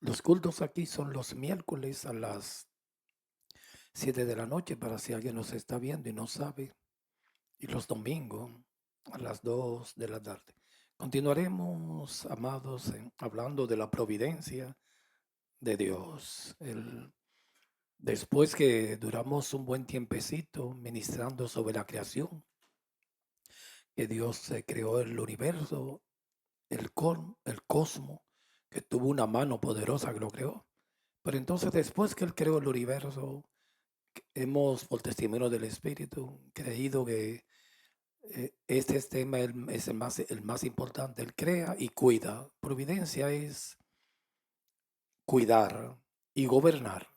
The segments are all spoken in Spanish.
Los cultos aquí son los miércoles a las 7 de la noche, para si alguien nos está viendo y no sabe, y los domingos a las 2 de la tarde. Continuaremos, amados, hablando de la providencia de Dios. Después que duramos un buen tiempecito ministrando sobre la creación, que Dios creó el universo, el cosmos, que tuvo una mano poderosa que lo creó. Pero entonces, después que Él creó el universo, hemos, por testimonio del Espíritu, creído que este tema es el más importante. Él crea y cuida. Providencia es cuidar y gobernar.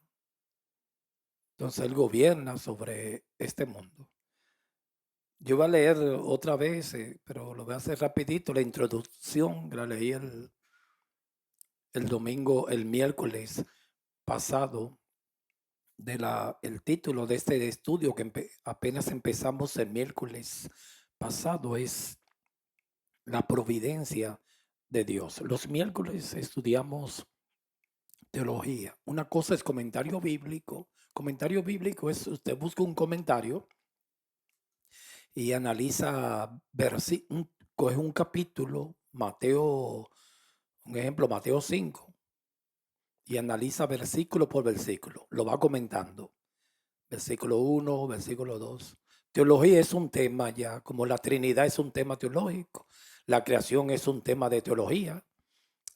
Entonces Él gobierna sobre este mundo. Yo voy a leer otra vez, pero lo voy a hacer rapidito. La introducción la leí el miércoles pasado, el título de este estudio que apenas empezamos el miércoles pasado es la providencia de Dios. Los miércoles estudiamos teología. Una cosa es comentario bíblico. Comentario bíblico es usted busca un comentario y analiza, coge un capítulo, Mateo, un ejemplo, Mateo 5, y analiza versículo por versículo. Lo va comentando. Versículo 1, versículo 2. Teología es un tema ya, como la Trinidad es un tema teológico, la creación es un tema de teología,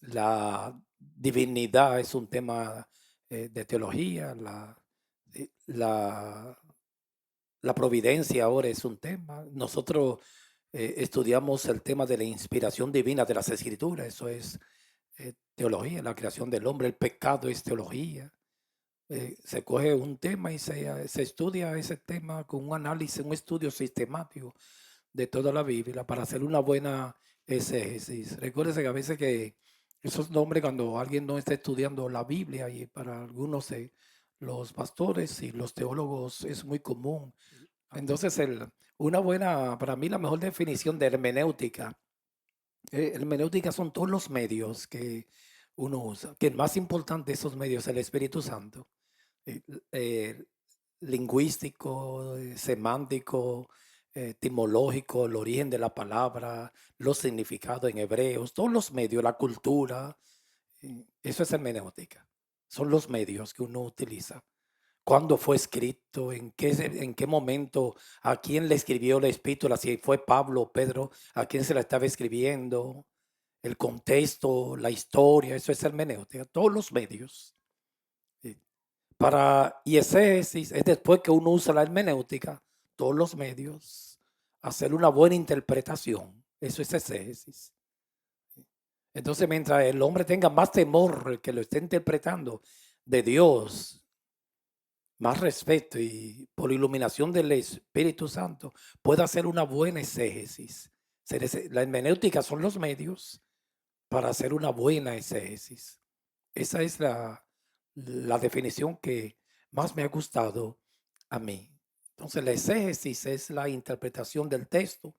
la divinidad es un tema de teología, la, la providencia ahora es un tema. Nosotros estudiamos el tema de la inspiración divina de las escrituras, eso es teología, la creación del hombre, el pecado es teología. Se coge un tema y se estudia ese tema con un análisis, un estudio sistemático de toda la Biblia para hacer una buena exégesis. Recuérdese que a veces que esos nombres cuando alguien no está estudiando la Biblia y para algunos los pastores y los teólogos es muy común. Entonces, para mí la mejor definición de hermenéutica, hermenéutica son todos los medios que uno usa, que el más importante de esos medios es el Espíritu Santo, eh, eh, lingüístico, semántico, etimológico, el origen de la palabra, los significados en hebreos, todos los medios, la cultura, eso es hermenéutica. Son los medios que uno utiliza. ¿Cuándo fue escrito? ¿En qué momento? ¿A quién le escribió la epístola? Si fue Pablo o Pedro, ¿a quién se la estaba escribiendo? El contexto, la historia, eso es hermenéutica. Todos los medios. Sí. Y exégesis es después que uno usa la hermenéutica, todos los medios, hacer una buena interpretación. Eso es exégesis. Entonces, mientras el hombre tenga más temor que lo esté interpretando de Dios, más respeto y por iluminación del Espíritu Santo, pueda hacer una buena exégesis. La hermenéutica son los medios para hacer una buena exégesis. Esa es la definición que más me ha gustado a mí. Entonces, la exégesis es la interpretación del texto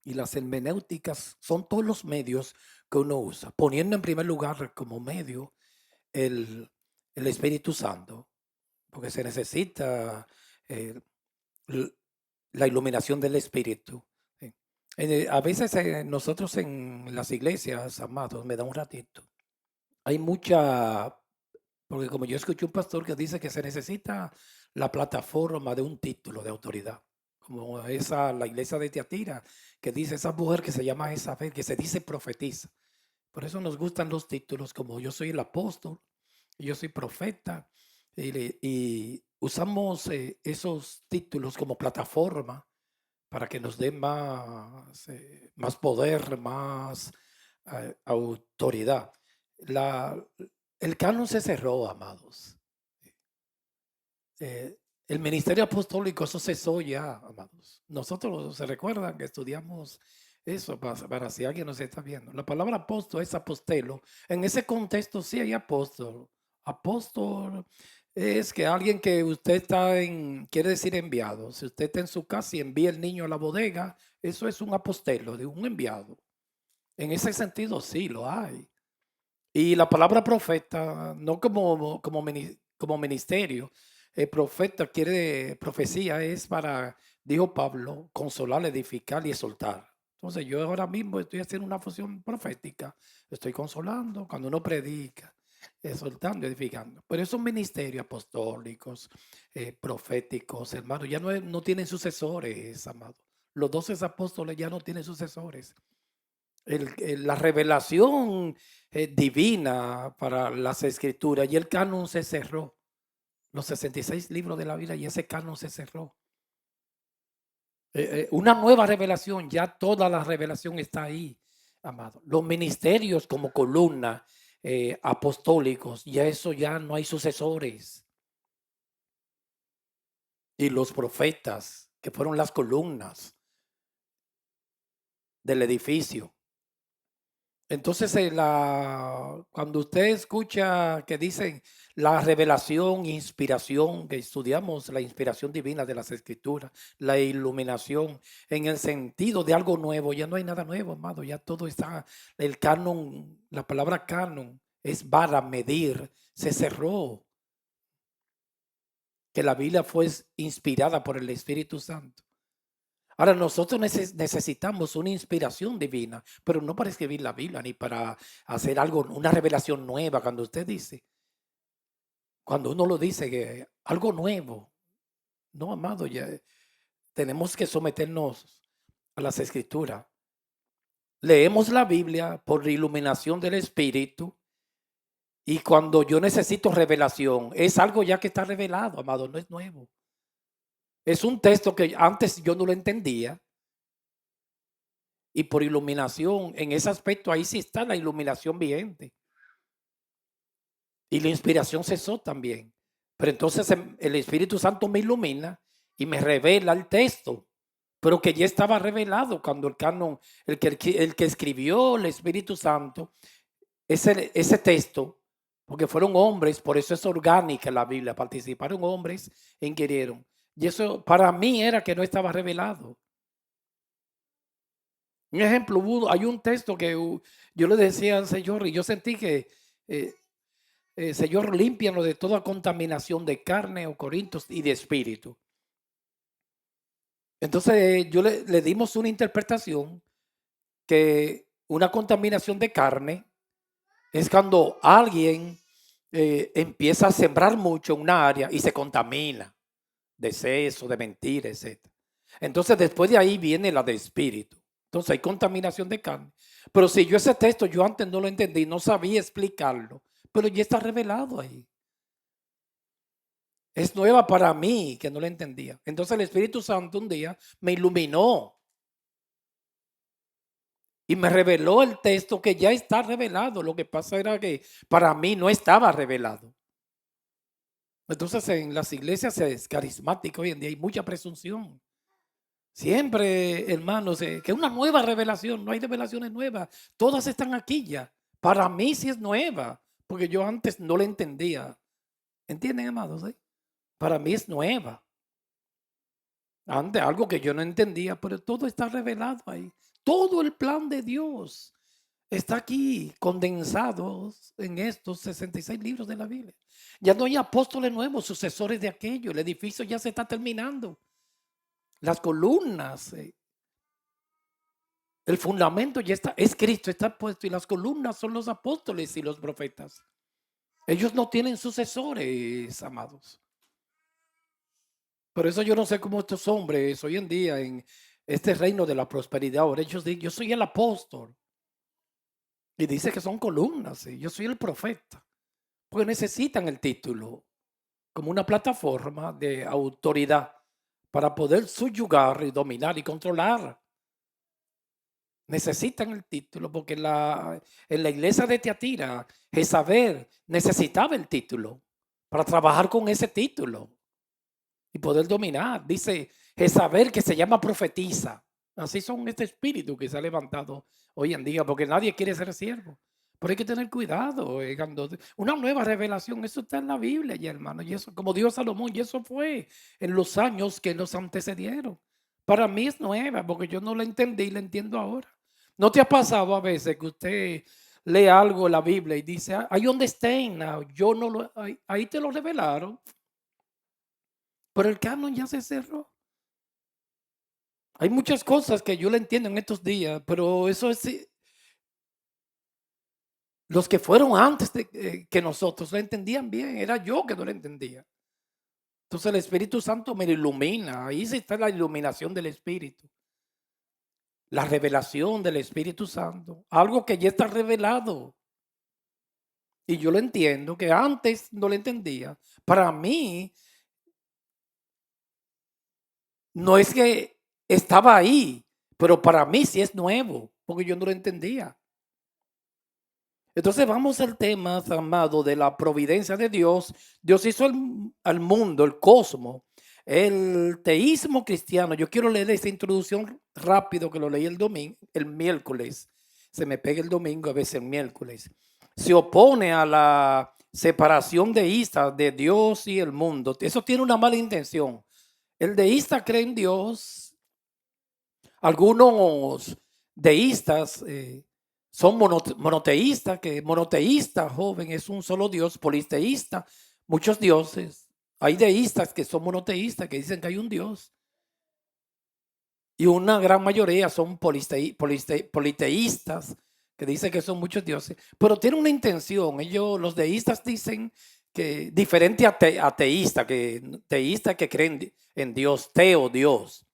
y las hermenéuticas son todos los medios que uno usa, poniendo en primer lugar como medio el, el Espíritu Santo, porque se necesita eh, l- la iluminación del Espíritu. Sí. A veces nosotros en las iglesias, amados, me da un ratito. Hay mucha, porque como yo escuché un pastor que dice que se necesita la plataforma de un título de autoridad, como la iglesia de Tiatira, que dice esa mujer que se llama Isabel, que se dice profetiza. Por eso nos gustan los títulos, como yo soy el apóstol, yo soy profeta, y usamos esos títulos como plataforma para que nos dé más poder, más autoridad. La, el canon se cerró, amados. Eh, el ministerio apostólico, eso cesó ya, amados. Nosotros se recuerdan que estudiamos eso para si alguien nos está viendo. La palabra apóstol es apostelo. En ese contexto sí hay apóstol. Apóstol es que alguien que usted quiere decir enviado. Si usted está en su casa y envía el niño a la bodega, eso es un apostelo, de un enviado. En ese sentido sí lo hay. Y la palabra profeta, no como ministerio, profeta quiere, profecía es para, dijo Pablo, consolar, edificar y exhortar. Entonces yo ahora mismo estoy haciendo una función profética, estoy consolando cuando uno predica, exhortando, edificando. Pero esos ministerios apostólicos, proféticos, hermanos, ya no tienen sucesores, amados. Los 12 apóstoles ya no tienen sucesores. La revelación divina para las escrituras y el canon se cerró. Los 66 libros de la Biblia y ese canon se cerró. Una nueva revelación, ya toda la revelación está ahí, amado. Los ministerios como columna apostólicos, ya eso ya no hay sucesores. Y los profetas, que fueron las columnas del edificio. Entonces, cuando usted escucha que dicen la revelación, inspiración, que estudiamos la inspiración divina de las escrituras, la iluminación, en el sentido de algo nuevo, ya no hay nada nuevo, amado, ya todo está, el canon, la palabra canon es vara, medir, se cerró, que la Biblia fue inspirada por el Espíritu Santo. Ahora, nosotros necesitamos una inspiración divina, pero no para escribir la Biblia ni para hacer algo, una revelación nueva. Cuando usted dice, cuando uno lo dice, que algo nuevo, no, amado, ya tenemos que someternos a las escrituras. Leemos la Biblia por iluminación del Espíritu y cuando yo necesito revelación, es algo ya que está revelado, amado, no es nuevo. Es un texto que antes yo no lo entendía. Y por iluminación, en ese aspecto, ahí sí está la iluminación vigente. Y la inspiración cesó también. Pero entonces el Espíritu Santo me ilumina y me revela el texto, pero que ya estaba revelado cuando el canon, el que escribió el Espíritu Santo, ese texto, porque fueron hombres, por eso es orgánica la Biblia, participaron hombres e inquirieron. Y eso para mí era que no estaba revelado. Un ejemplo, hay un texto que yo le decía al Señor y yo sentí que, Señor, límpianos de toda contaminación de carne o corintios y de espíritu. Entonces yo le dimos una interpretación que una contaminación de carne es cuando alguien empieza a sembrar mucho en una área y se contamina de exceso, de mentira, etc. Entonces después de ahí viene la de espíritu. Entonces hay contaminación de carne. Pero si yo ese texto, yo antes no lo entendí, no sabía explicarlo, pero ya está revelado ahí. Es nueva para mí que no lo entendía. Entonces el Espíritu Santo un día me iluminó y me reveló el texto que ya está revelado. Lo que pasa era que para mí no estaba revelado. Entonces en las iglesias es carismático hoy en día hay mucha presunción. Siempre, hermanos, que una nueva revelación, no hay revelaciones nuevas, todas están aquí ya. Para mí sí es nueva, porque yo antes no la entendía. ¿Entienden, amados? Para mí es nueva. Antes, algo que yo no entendía, pero todo está revelado ahí. Todo el plan de Dios está aquí condensado en estos 66 libros de la Biblia. Ya no hay apóstoles nuevos, sucesores de aquello. El edificio ya se está terminando. Las columnas, el fundamento ya está, es Cristo, está puesto y las columnas son los apóstoles y los profetas. Ellos no tienen sucesores, amados. Por eso yo no sé cómo estos hombres hoy en día en este reino de la prosperidad, ahora ellos dicen, yo soy el apóstol. Y dice que son columnas, ¿sí? Yo soy el profeta. Porque necesitan el título como una plataforma de autoridad para poder subyugar y dominar y controlar. Necesitan el título porque en la iglesia de Tiatira, Jezabel necesitaba el título para trabajar con ese título y poder dominar. Dice Jezabel que se llama profetisa. Así son este espíritu que se ha levantado hoy en día porque nadie quiere ser siervo. Pero hay que tener cuidado. Una nueva revelación, eso está en la Biblia ya, hermano. Y eso, como dijo Salomón, y eso fue en los años que nos antecedieron. Para mí es nueva porque yo no la entendí y la entiendo ahora. ¿No te ha pasado a veces que usted lee algo en la Biblia y dice, I understand now, yo no lo, ahí te lo revelaron, pero el canon ya se cerró. Hay muchas cosas que yo le entiendo en estos días, pero eso es, los que fueron antes de que nosotros lo entendían bien, era yo que no lo entendía. Entonces el Espíritu Santo me ilumina, ahí sí está la iluminación del Espíritu. La revelación del Espíritu Santo, algo que ya está revelado. Y yo lo entiendo, que antes no lo entendía. Para mí, no es que estaba ahí, pero para mí sí es nuevo, porque yo no lo entendía. Entonces vamos al tema, amado, de la providencia de Dios. Dios hizo al mundo, el cosmos, el teísmo cristiano. Yo quiero leer esta introducción rápido que lo leí el miércoles. Se me pega el domingo, a veces el miércoles. Se opone a la separación deísta de Dios y el mundo. Eso tiene una mala intención. El deísta cree en Dios. Algunos deístas son monoteístas, que monoteísta, joven, es un solo Dios, politeísta, muchos dioses. Hay deístas que son monoteístas, que dicen que hay un Dios. Y una gran mayoría son politeístas, que dicen que son muchos dioses. Pero tiene una intención. Ellos, los deístas, dicen que diferente a ateísta, que teísta que creen en Dios, Dios.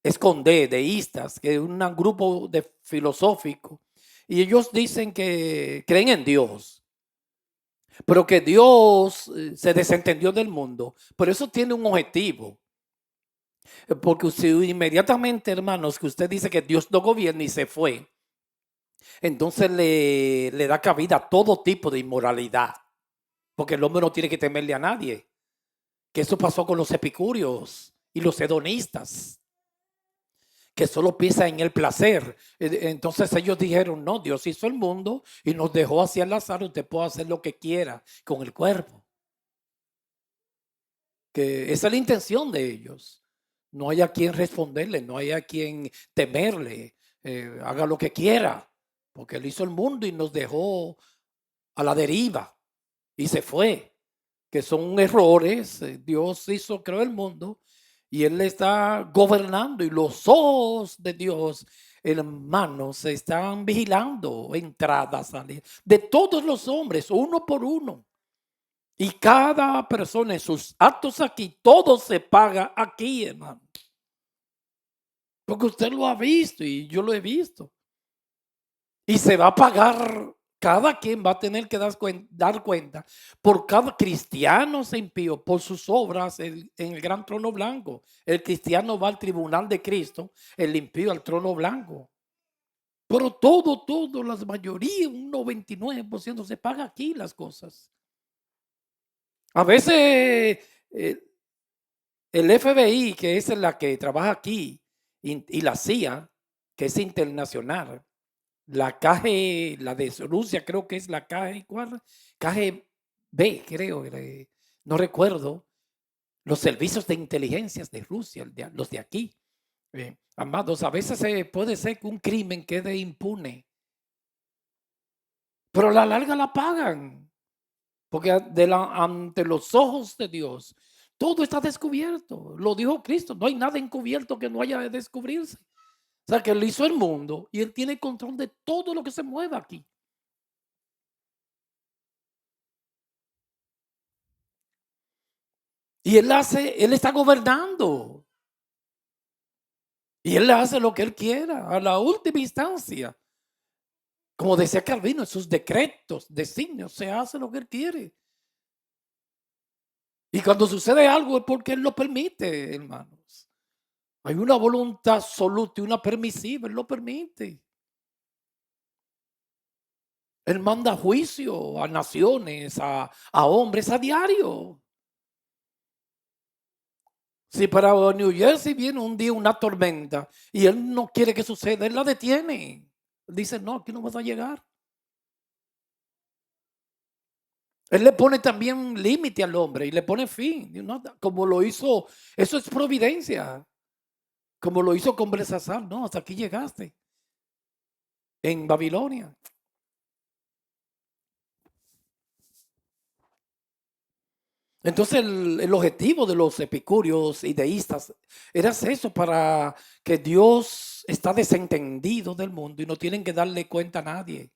Esconder, deístas, que es un grupo de filosóficos, y ellos dicen que creen en Dios, pero que Dios se desentendió del mundo. Pero eso tiene un objetivo, porque si inmediatamente, hermanos, que usted dice que Dios no gobierna y se fue, entonces le da cabida a todo tipo de inmoralidad, porque el hombre no tiene que temerle a nadie, que eso pasó con los epicúreos y los hedonistas, que solo piensa en el placer. Entonces ellos dijeron, no, Dios hizo el mundo y nos dejó así al azar, usted puede hacer lo que quiera con el cuerpo. Que esa es la intención de ellos. No hay a quien responderle, no hay a quien temerle, haga lo que quiera, porque él hizo el mundo y nos dejó a la deriva y se fue, que son errores. Dios creó el mundo y él está gobernando, y los ojos de Dios, hermanos, se están vigilando entradas, salida de todos los hombres, uno por uno. Y cada persona en sus actos aquí, todo se paga aquí, hermano. Porque usted lo ha visto y yo lo he visto. Y se va a pagar, cada quien va a tener que dar cuenta por cada cristiano se impío, por sus obras en el gran trono blanco. El cristiano va al tribunal de Cristo, el impío al trono blanco. Pero todo, la mayoría, un 99% se paga aquí las cosas. A veces el FBI, que es la que trabaja aquí, y la CIA, que es internacional, la KG, la de Rusia, creo que es la KG, ¿cuál? KGB, creo, no recuerdo. Los servicios de inteligencia de Rusia, los de aquí. Amados, a veces puede ser que un crimen quede impune, pero a la larga la pagan, porque ante los ojos de Dios todo está descubierto. Lo dijo Cristo, no hay nada encubierto que no haya de descubrirse. O sea, que él hizo el mundo y él tiene control de todo lo que se mueve aquí. Y él está gobernando. Y él hace lo que él quiera, a la última instancia. Como decía Calvino, en sus decretos, designios, se hace lo que él quiere. Y cuando sucede algo es porque él lo permite, hermanos. Hay una voluntad absoluta y una permisiva, él lo permite. Él manda juicio a naciones, a hombres a diario. Si para New Jersey viene un día una tormenta y él no quiere que suceda, él la detiene. Dice, no, aquí no vas a llegar. Él le pone también límite al hombre y le pone fin. ¿No? Como lo hizo, eso es providencia. Como lo hizo con Belsasar, no, hasta aquí llegaste. En Babilonia. Entonces el objetivo de los epicúreos y deístas era eso, para que Dios está desentendido del mundo y no tienen que darle cuenta a nadie.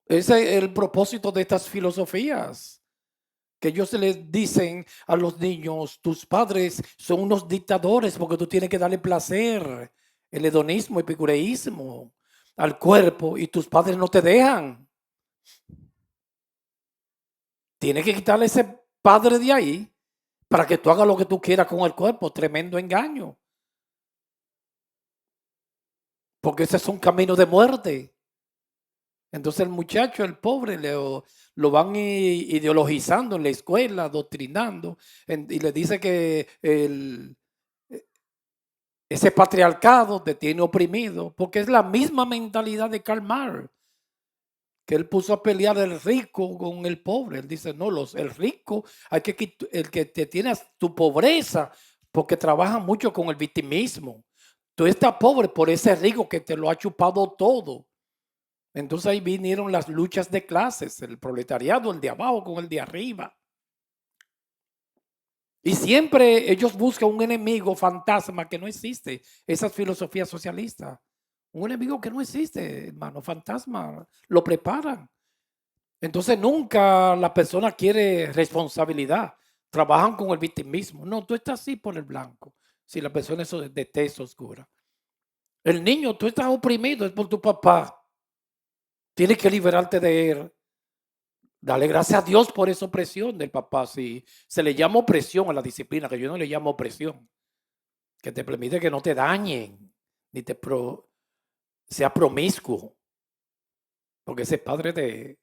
Ese es el propósito de estas filosofías, que ellos les dicen a los niños: tus padres son unos dictadores porque tú tienes que darle placer, el hedonismo, epicureísmo al cuerpo, y tus padres no te dejan. Tienes que quitarle ese padre de ahí para que tú hagas lo que tú quieras con el cuerpo. Tremendo engaño. Porque ese es un camino de muerte. Entonces el muchacho, el pobre, lo van ideologizando en la escuela, adoctrinando, y le dice que ese patriarcado te tiene oprimido, porque es la misma mentalidad de Karl Marx, que él puso a pelear el rico con el pobre. Él dice: no, el rico, el que te tiene tu pobreza, porque trabaja mucho con el victimismo. Tú estás pobre por ese rico que te lo ha chupado todo. Entonces ahí vinieron las luchas de clases, el proletariado, el de abajo con el de arriba. Y siempre ellos buscan un enemigo fantasma que no existe. Esas filosofías socialistas. Un enemigo que no existe, hermano, fantasma. Lo preparan. Entonces nunca la persona quiere responsabilidad. Trabajan con el victimismo. No, tú estás así por el blanco. Si la persona es de tez oscura. El niño, tú estás oprimido, es por tu papá. Tienes que liberarte de él. Dale gracias a Dios por esa opresión del papá. Si se le llama opresión a la disciplina, que yo no le llamo opresión, que te permite que no te dañen, ni sea promiscuo. Porque ese padre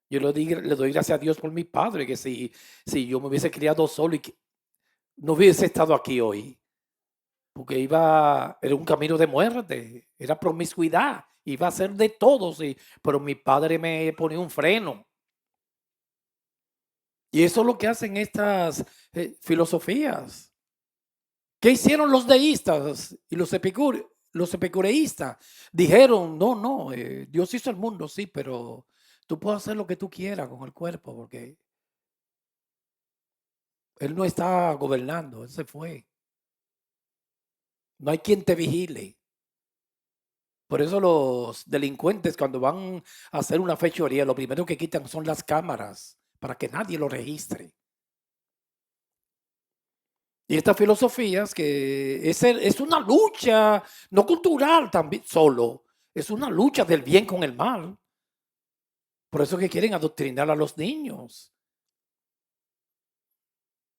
yo le doy gracias a Dios por mi padre, que si yo me hubiese criado solo y no hubiese estado aquí hoy, porque era un camino de muerte, era promiscuidad, iba a ser de todos, pero mi padre me ponía un freno. Y eso es lo que hacen estas filosofías. ¿Qué hicieron los deístas y los epicureístas? Dijeron: no, Dios hizo el mundo, sí, pero tú puedes hacer lo que tú quieras con el cuerpo, porque Él no está gobernando, Él se fue. No hay quien te vigile. Por eso los delincuentes, cuando van a hacer una fechoría, lo primero que quitan son las cámaras para que nadie lo registre. Y estas filosofías, que es una lucha, no cultural también solo, es una lucha del bien con el mal. Por eso que quieren adoctrinar a los niños.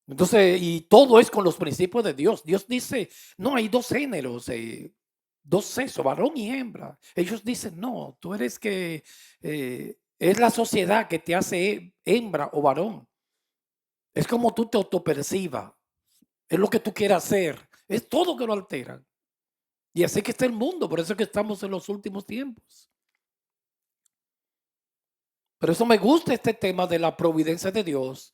Entonces, y todo es con los principios de Dios. Dios dice: no, hay dos géneros, dos sexos, varón y hembra. Ellos dicen: no, tú eres que es la sociedad que te hace hembra o varón. Es como tú te autopercibas. Es lo que tú quieras hacer. Es todo que lo alteran. Y así que está el mundo. Por eso es que estamos en los últimos tiempos. Por eso me gusta este tema de la providencia de Dios.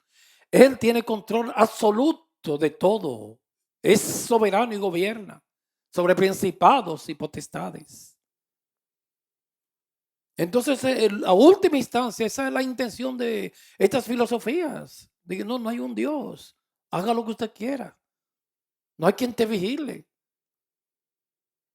Él tiene control absoluto de todo. Es soberano y gobierna sobre principados y potestades. Entonces, a última instancia, esa es la intención de estas filosofías. Digo: no hay un Dios. Haga lo que usted quiera. No hay quien te vigile.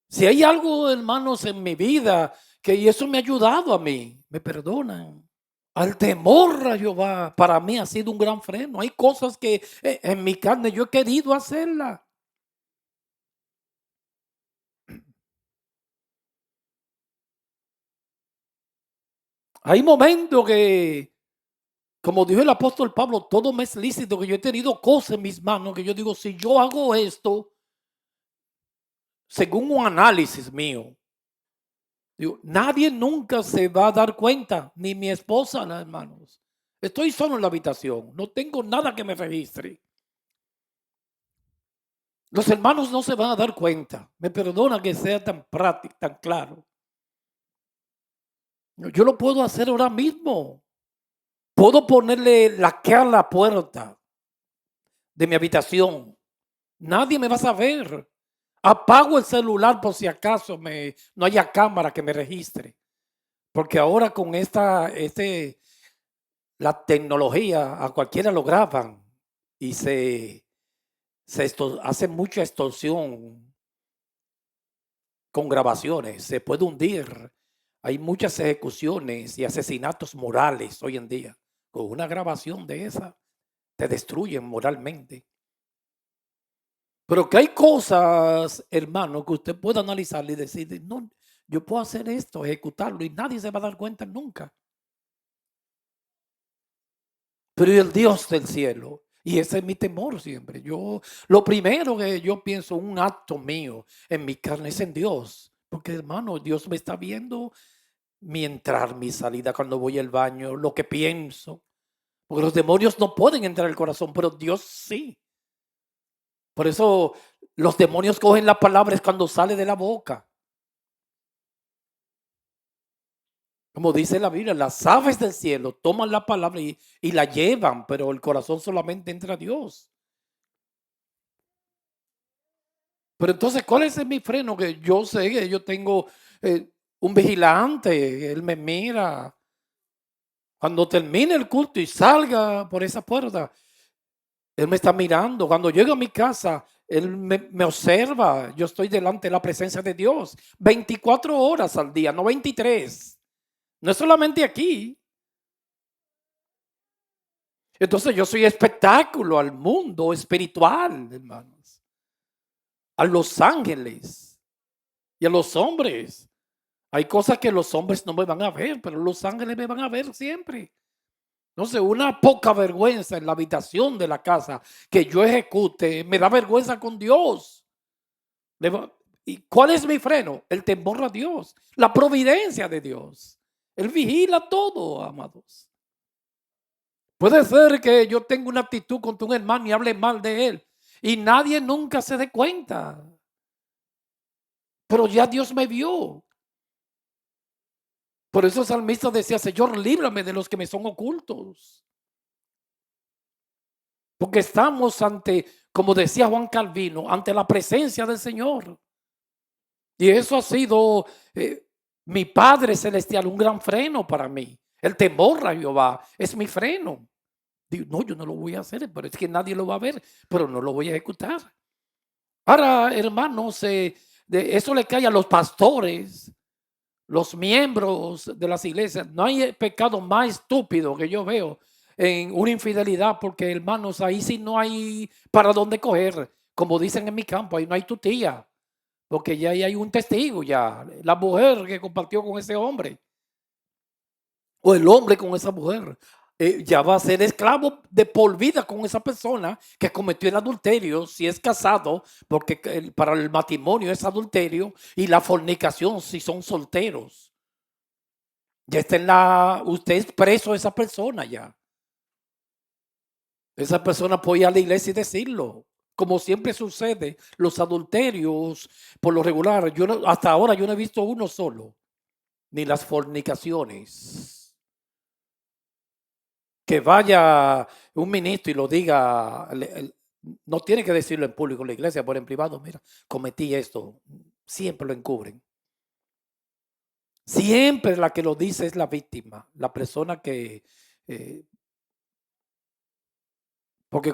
Si hay algo, hermanos, en mi vida que eso me ha ayudado a mí, me perdonan. Al temor a Jehová, para mí ha sido un gran freno. Hay cosas que en mi carne yo he querido hacerla. Hay momentos que, como dijo el apóstol Pablo, todo me es lícito, que yo he tenido cosas en mis manos que yo digo: si yo hago esto, según un análisis mío, digo, nadie nunca se va a dar cuenta, ni mi esposa, hermanos. Estoy solo en la habitación, no tengo nada que me registre. Los hermanos no se van a dar cuenta. Me perdona que sea tan práctico, tan claro. Yo lo puedo hacer ahora mismo. Puedo ponerle la que a la puerta de mi habitación. Nadie me va a saber. Apago el celular por si acaso no haya cámara que me registre. Porque ahora con la tecnología, a cualquiera lo graban y hace mucha extorsión con grabaciones, se puede hundir. Hay muchas ejecuciones y asesinatos morales hoy en día. Con una grabación de esa, te destruyen moralmente. Pero que hay cosas, hermano, que usted puede analizar y decir, no, yo puedo hacer esto, ejecutarlo, y nadie se va a dar cuenta nunca. Pero ¿y el Dios del cielo? Y ese es mi temor siempre. Lo primero que yo pienso, un acto mío en mi carne es en Dios. Porque hermano, Dios me está viendo mi entrar, mi salida, cuando voy al baño, lo que pienso. Porque los demonios no pueden entrar al corazón, pero Dios sí. Por eso los demonios cogen las palabras cuando sale de la boca. Como dice la Biblia, las aves del cielo toman la palabra y la llevan, pero el corazón solamente entra a Dios. Pero entonces, ¿cuál es mi freno? Que yo sé que yo tengo un vigilante, él me mira. Cuando termine el culto y salga por esa puerta, él me está mirando. Cuando llego a mi casa, él me observa. Yo estoy delante de la presencia de Dios 24 horas al día, no 23. No es solamente aquí. Entonces yo soy espectáculo al mundo espiritual, hermanos. A los ángeles y a los hombres. Hay cosas que los hombres no me van a ver, pero los ángeles me van a ver siempre. Entonces, una poca vergüenza en la habitación de la casa que yo ejecute, me da vergüenza con Dios. ¿Y cuál es mi freno? El temor a Dios, la providencia de Dios. Él vigila todo, amados. Puede ser que yo tenga una actitud contra un hermano y hable mal de él y nadie nunca se dé cuenta. Pero ya Dios me vio. Por eso el salmista decía, Señor, líbrame de los que me son ocultos. Porque estamos ante, como decía Juan Calvino, ante la presencia del Señor. Y eso ha sido mi Padre Celestial, un gran freno para mí. El temor a Jehová es mi freno. Digo, no, yo no lo voy a hacer, pero es que nadie lo va a ver, pero no lo voy a ejecutar. Ahora, hermanos, eso le cae a los pastores, los miembros de las iglesias. No hay pecado más estúpido que yo veo en una infidelidad, porque hermanos, ahí sí no hay para dónde coger. Como dicen en mi campo, ahí no hay tutía, porque ya ahí hay un testigo, ya la mujer que compartió con ese hombre o el hombre con esa mujer. Ya va a ser esclavo de por vida con esa persona que cometió el adulterio, si es casado, porque para el matrimonio es adulterio, y la fornicación si son solteros. Ya está usted es preso de esa persona ya. Esa persona puede ir a la iglesia y decirlo. Como siempre sucede, los adulterios, por lo regular, hasta ahora yo no he visto uno solo, ni las fornicaciones. Que vaya un ministro y lo diga, no tiene que decirlo en público en la iglesia, pero en privado, mira, cometí esto. Siempre lo encubren. Siempre la que lo dice es la víctima, la persona que eh, porque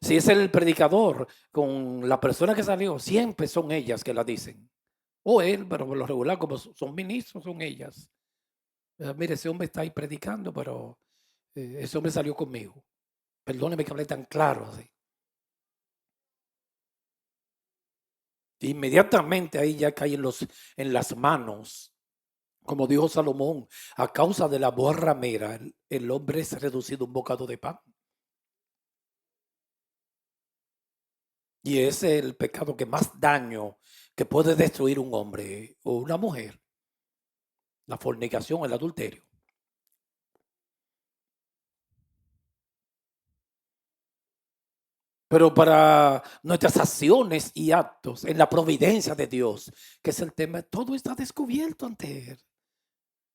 si es el predicador con la persona que salió, siempre son ellas que la dicen. O él, pero por lo regular, como son ministros, son ellas. Mire, ese hombre está ahí predicando, pero ese hombre salió conmigo. Perdóneme que hablé tan claro así. Inmediatamente ahí ya cae en las manos. Como dijo Salomón, a causa de la buena ramera, el hombre es reducido a un bocado de pan. Y ese es el pecado que más daño que puede destruir un hombre o una mujer. La fornicación, el adulterio. Pero para nuestras acciones y actos en la providencia de Dios, que es el tema, todo está descubierto ante Él.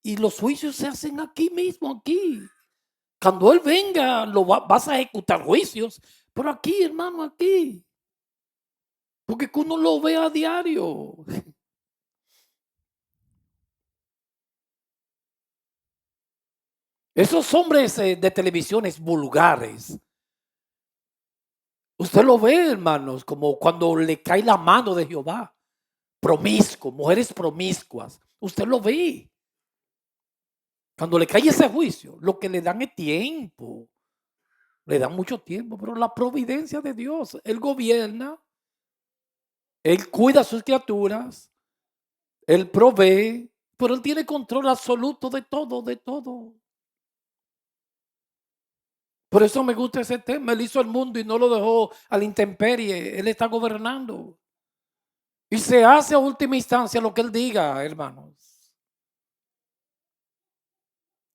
Y los juicios se hacen aquí mismo, aquí. Cuando Él venga, vas a ejecutar juicios, pero aquí, hermano, aquí. Porque uno lo ve a diario. Esos hombres de televisiones vulgares, usted lo ve, hermanos, como cuando le cae la mano de Jehová. Promiscuo, mujeres promiscuas. Usted lo ve. Cuando le cae ese juicio, lo que le dan es tiempo. Le dan mucho tiempo, pero la providencia de Dios, Él gobierna, Él cuida a sus criaturas, Él provee, pero Él tiene control absoluto de todo, de todo. Por eso me gusta ese tema. Él hizo el mundo y no lo dejó a la intemperie. Él está gobernando. Y se hace a última instancia lo que Él diga, hermanos.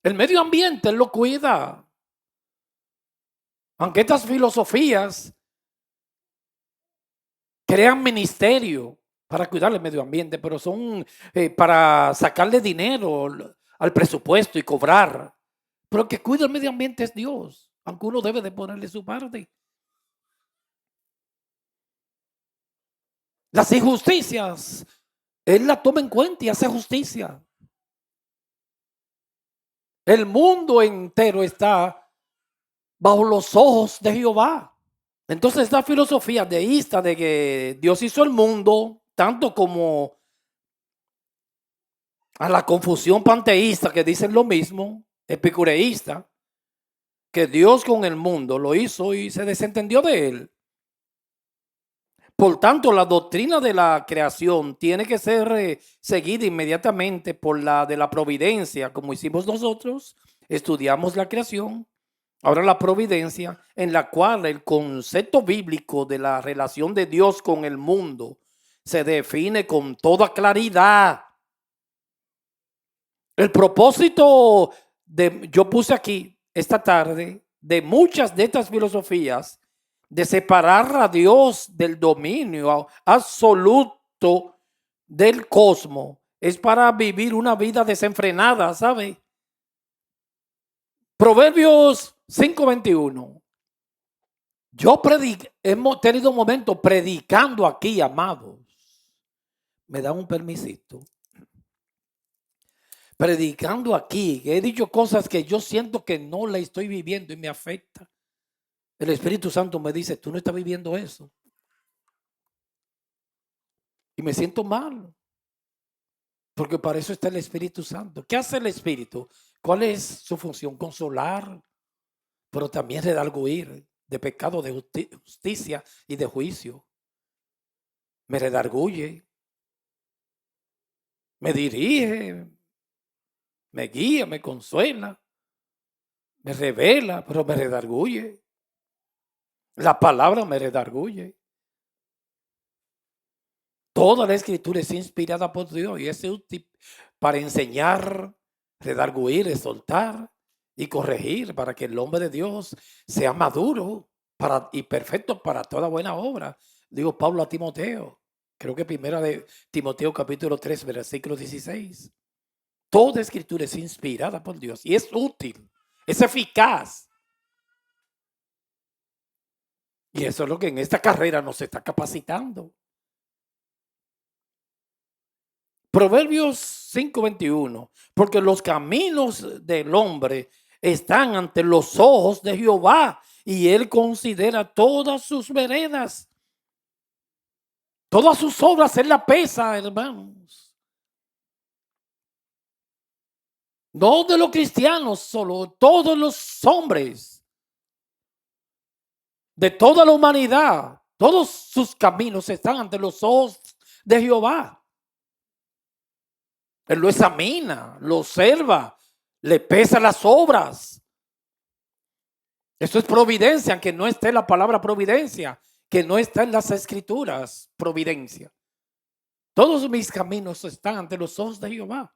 El medio ambiente Él lo cuida. Aunque estas filosofías crean ministerio para cuidar el medio ambiente, pero son para sacarle dinero al presupuesto y cobrar. Pero el que cuida el medio ambiente es Dios, aunque uno debe de ponerle su parte. Las injusticias, Él la toma en cuenta y hace justicia. El mundo entero está bajo los ojos de Jehová. Entonces esta filosofía deísta de que Dios hizo el mundo, tanto como a la confusión panteísta que dicen lo mismo, epicureísta, que Dios con el mundo lo hizo y se desentendió de él. Por tanto, la doctrina de la creación tiene que ser seguida inmediatamente por la de la providencia, como hicimos nosotros. Estudiamos la creación, ahora la providencia, en la cual el concepto bíblico de la relación de Dios con el mundo se define con toda claridad. El propósito yo puse aquí esta tarde de muchas de estas filosofías de separar a Dios del dominio absoluto del cosmos es para vivir una vida desenfrenada, ¿sabe? Proverbios 5:21. Hemos tenido un momento predicando aquí, amados. Me da un permisito. Predicando aquí, he dicho cosas que yo siento que no la estoy viviendo y me afecta. El Espíritu Santo me dice, tú no estás viviendo eso. Y me siento mal, porque para eso está el Espíritu Santo. ¿Qué hace el Espíritu? ¿Cuál es su función? Consolar, pero también redarguir de pecado, de justicia y de juicio. Me redarguye, me dirige, me guía, me consuela, me revela, pero me redarguye. La palabra me redarguye. Toda la escritura es inspirada por Dios y es útil para enseñar, redarguir, exhortar y corregir para que el hombre de Dios sea maduro y perfecto para toda buena obra. Digo Pablo a Timoteo, creo que primera de Timoteo capítulo 3, versículo 16. Toda escritura es inspirada por Dios y es útil, es eficaz. Y eso es lo que en esta carrera nos está capacitando. Proverbios 5:21, porque los caminos del hombre están ante los ojos de Jehová y él considera todas sus veredas. Todas sus obras él la pesa, hermanos. No de los cristianos solo, todos los hombres, de toda la humanidad, todos sus caminos están ante los ojos de Jehová. Él lo examina, lo observa, le pesa las obras. Eso es providencia, aunque no esté la palabra providencia, que no está en las escrituras, providencia. Todos mis caminos están ante los ojos de Jehová.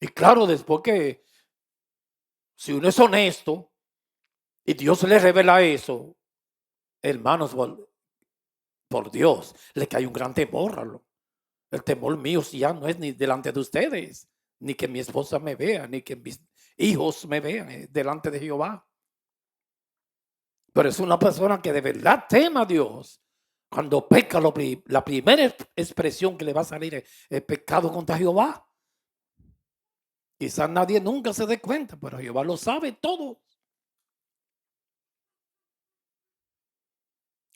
Y claro, después que si uno es honesto y Dios le revela eso, hermanos, por Dios, le cae un gran temor. El temor mío ya no es ni delante de ustedes, ni que mi esposa me vea, ni que mis hijos me vean delante de Jehová. Pero es una persona que de verdad teme a Dios. Cuando peca, la primera expresión que le va a salir es pecado contra Jehová. Quizás nadie nunca se dé cuenta, pero Jehová lo sabe todo.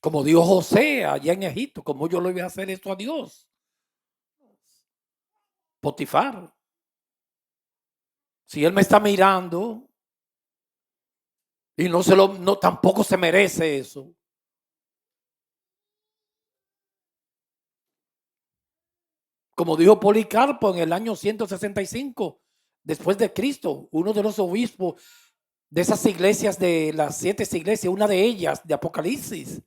Como dijo José allá en Egipto, como yo le voy a hacer esto a Dios. Potifar, si él me está mirando y no tampoco se merece eso. Como dijo Policarpo en el año 165 después de Cristo, uno de los obispos de esas iglesias, de las 7 iglesias, una de ellas de Apocalipsis,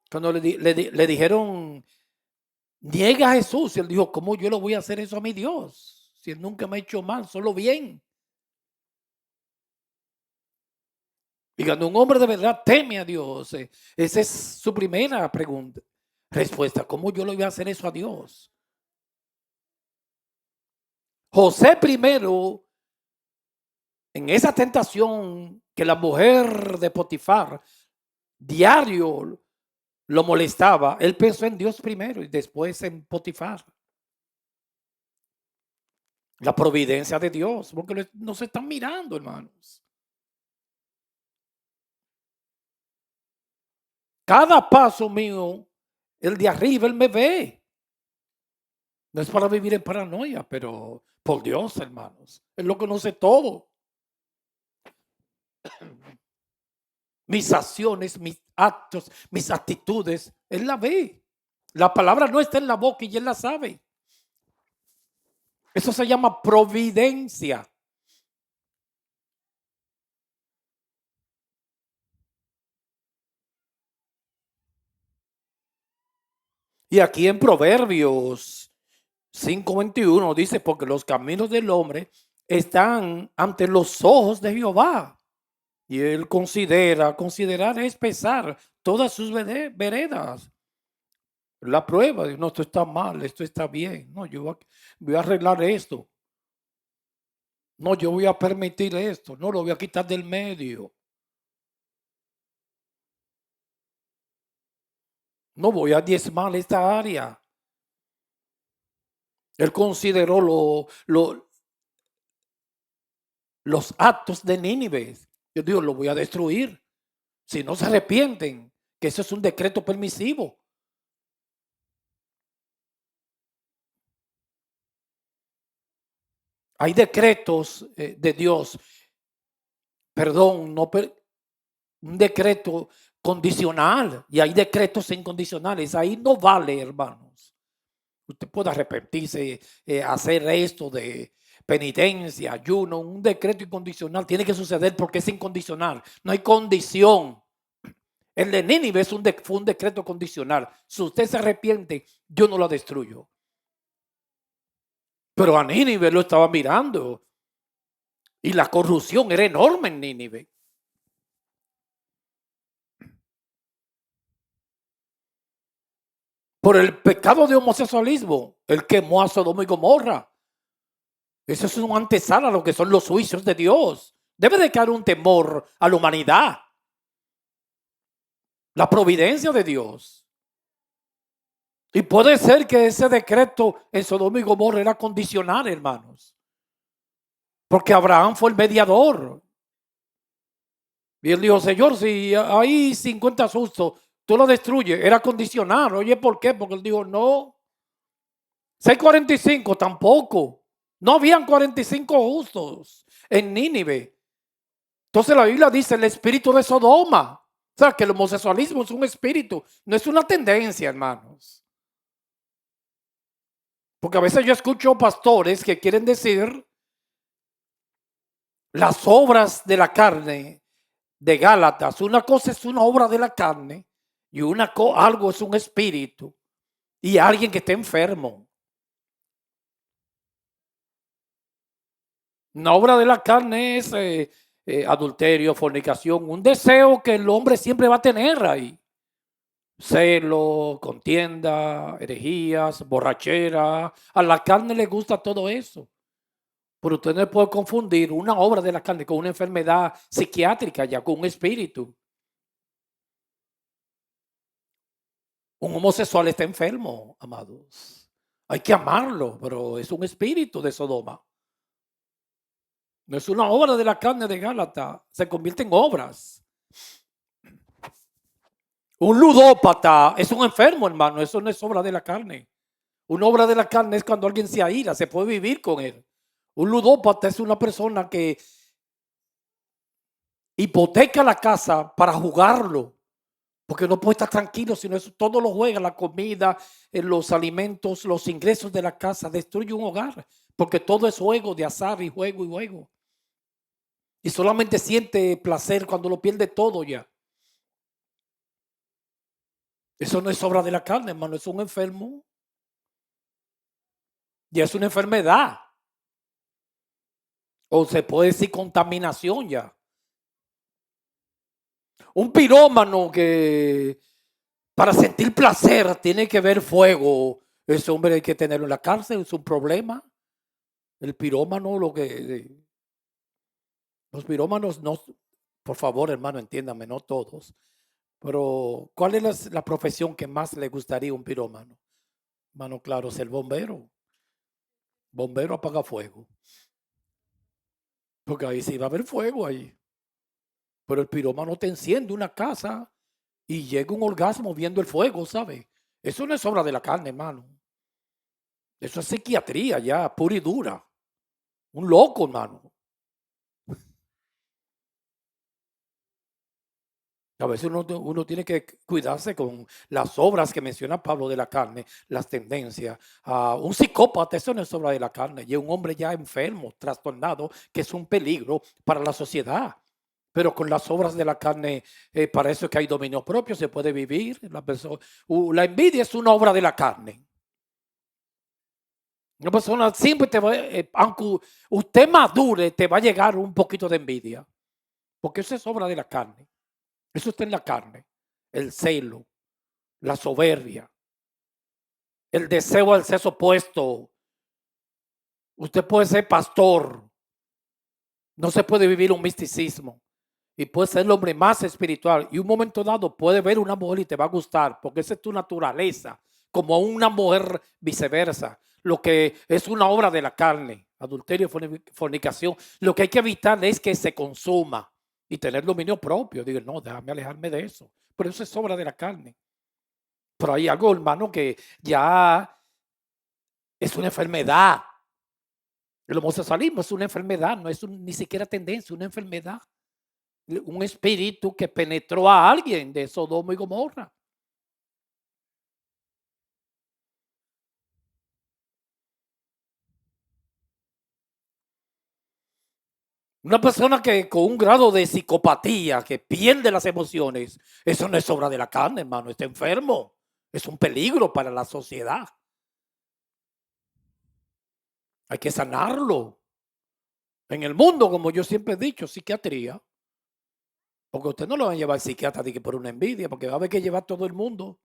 cuando le dijeron, niega a Jesús, y él dijo, ¿cómo yo le voy a hacer eso a mi Dios? Si él nunca me ha hecho mal, solo bien. Y cuando un hombre de verdad teme a Dios, esa es su primera pregunta. Respuesta, ¿cómo yo le voy a hacer eso a Dios? José primero, en esa tentación que la mujer de Potifar diario lo molestaba, él pensó en Dios primero y después en Potifar. La providencia de Dios, porque nos están mirando, hermanos. Cada paso mío, el de arriba, él me ve. No es para vivir en paranoia, pero por Dios, hermanos, él lo conoce todo. Mis acciones, mis actos, mis actitudes, él la ve. La palabra no está en la boca y él la sabe. Eso se llama providencia. Y aquí en Proverbios 5:21 dice, porque los caminos del hombre están ante los ojos de Jehová. Y él considerar es pesar todas sus veredas. La prueba, no, esto está mal, esto está bien. No, yo voy a arreglar esto. No, yo voy a permitir esto. No, lo voy a quitar del medio. No voy a diezmar esta área. Él consideró los actos de Nínive. Yo digo, lo voy a destruir. Si no se arrepienten, que eso es un decreto permisivo. Hay decretos de Dios, perdón, un decreto condicional y hay decretos incondicionales. Ahí no vale, hermanos. Usted puede arrepentirse, hacer esto de penitencia, ayuno, un decreto incondicional. Tiene que suceder porque es incondicional. No hay condición. El de Nínive fue un decreto condicional. Si usted se arrepiente, yo no lo destruyo. Pero a Nínive lo estaba mirando. Y la corrupción era enorme en Nínive. Por el pecado de homosexualismo, él quemó a Sodoma y Gomorra. Eso es un antesala a lo que son los juicios de Dios. Debe de caer un temor a la humanidad. La providencia de Dios. Y puede ser que ese decreto en Sodoma y Gomorra era condicional, hermanos. Porque Abraham fue el mediador. Y él dijo, Señor, si hay 50 sustos, tú lo destruyes. Era condicional. Oye, ¿por qué? Porque él dijo, no. 645 tampoco. No habían 45 justos en Nínive. Entonces la Biblia dice el espíritu de Sodoma. O sea, que el homosexualismo es un espíritu, no es una tendencia, hermanos. Porque a veces yo escucho pastores que quieren decir las obras de la carne de Gálatas. Una cosa es una obra de la carne y algo es un espíritu y alguien que esté enfermo. Una obra de la carne es adulterio, fornicación, un deseo que el hombre siempre va a tener ahí. Celo, contienda, herejías, borrachera. A la carne le gusta todo eso. Pero usted no puede confundir una obra de la carne con una enfermedad psiquiátrica, ya con un espíritu. Un homosexual está enfermo, amados. Hay que amarlo, pero es un espíritu de Sodoma. No es una obra de la carne de Gálatas, se convierte en obras. Un ludópata es un enfermo, hermano, eso no es obra de la carne. Una obra de la carne es cuando alguien se aíra, se puede vivir con él. Un ludópata es una persona que hipoteca la casa para jugarlo, porque no puede estar tranquilo, sino eso todo lo juega, la comida, los alimentos, los ingresos de la casa, destruye un hogar, porque todo es juego de azar y juego y juego. Y solamente siente placer cuando lo pierde todo ya. Eso no es obra de la carne, hermano, es un enfermo. Y es una enfermedad. O se puede decir contaminación ya. Un pirómano que para sentir placer tiene que ver fuego. Ese hombre hay que tenerlo en la cárcel, es un problema. El pirómano, los pirómanos no, por favor, hermano, entiéndame, no todos. Pero, ¿cuál es la profesión que más le gustaría a un pirómano? Hermano, claro, es el bombero. Bombero apaga fuego. Porque ahí sí va a haber fuego ahí. Pero el pirómano te enciende una casa y llega un orgasmo viendo el fuego, ¿sabe? Eso no es obra de la carne, hermano. Eso es psiquiatría ya, pura y dura. Un loco, hermano. A veces uno tiene que cuidarse con las obras que menciona Pablo de la carne, las tendencias. Un psicópata, eso no es obra de la carne, y un hombre ya enfermo, trastornado, que es un peligro para la sociedad. Pero con las obras de la carne, para eso es que hay dominio propio, se puede vivir. La envidia es una obra de la carne. Una persona siempre te va, aunque usted madure, te va a llegar un poquito de envidia, porque eso es obra de la carne. Eso está en la carne. El celo, la soberbia, el deseo al sexo opuesto. Usted puede ser pastor, no se puede vivir un misticismo y puede ser el hombre más espiritual y un momento dado puede ver una mujer y te va a gustar porque esa es tu naturaleza, como una mujer viceversa, lo que es una obra de la carne, adulterio, fornicación. Lo que hay que evitar es que se consuma y tener dominio propio. Digo, no, déjame alejarme de eso, pero eso es obra de la carne. Pero hay algo, hermano, que ya es una enfermedad. El homosexualismo es una enfermedad, no es ni siquiera tendencia, una enfermedad. Un espíritu que penetró a alguien de Sodoma y Gomorra. Una persona que con un grado de psicopatía, que pierde las emociones, eso no es obra de la carne, hermano, está enfermo. Es un peligro para la sociedad. Hay que sanarlo. En el mundo, como yo siempre he dicho, psiquiatría. Porque usted no lo van a llevar al psiquiatra de que por una envidia, porque va a haber que llevar todo el mundo.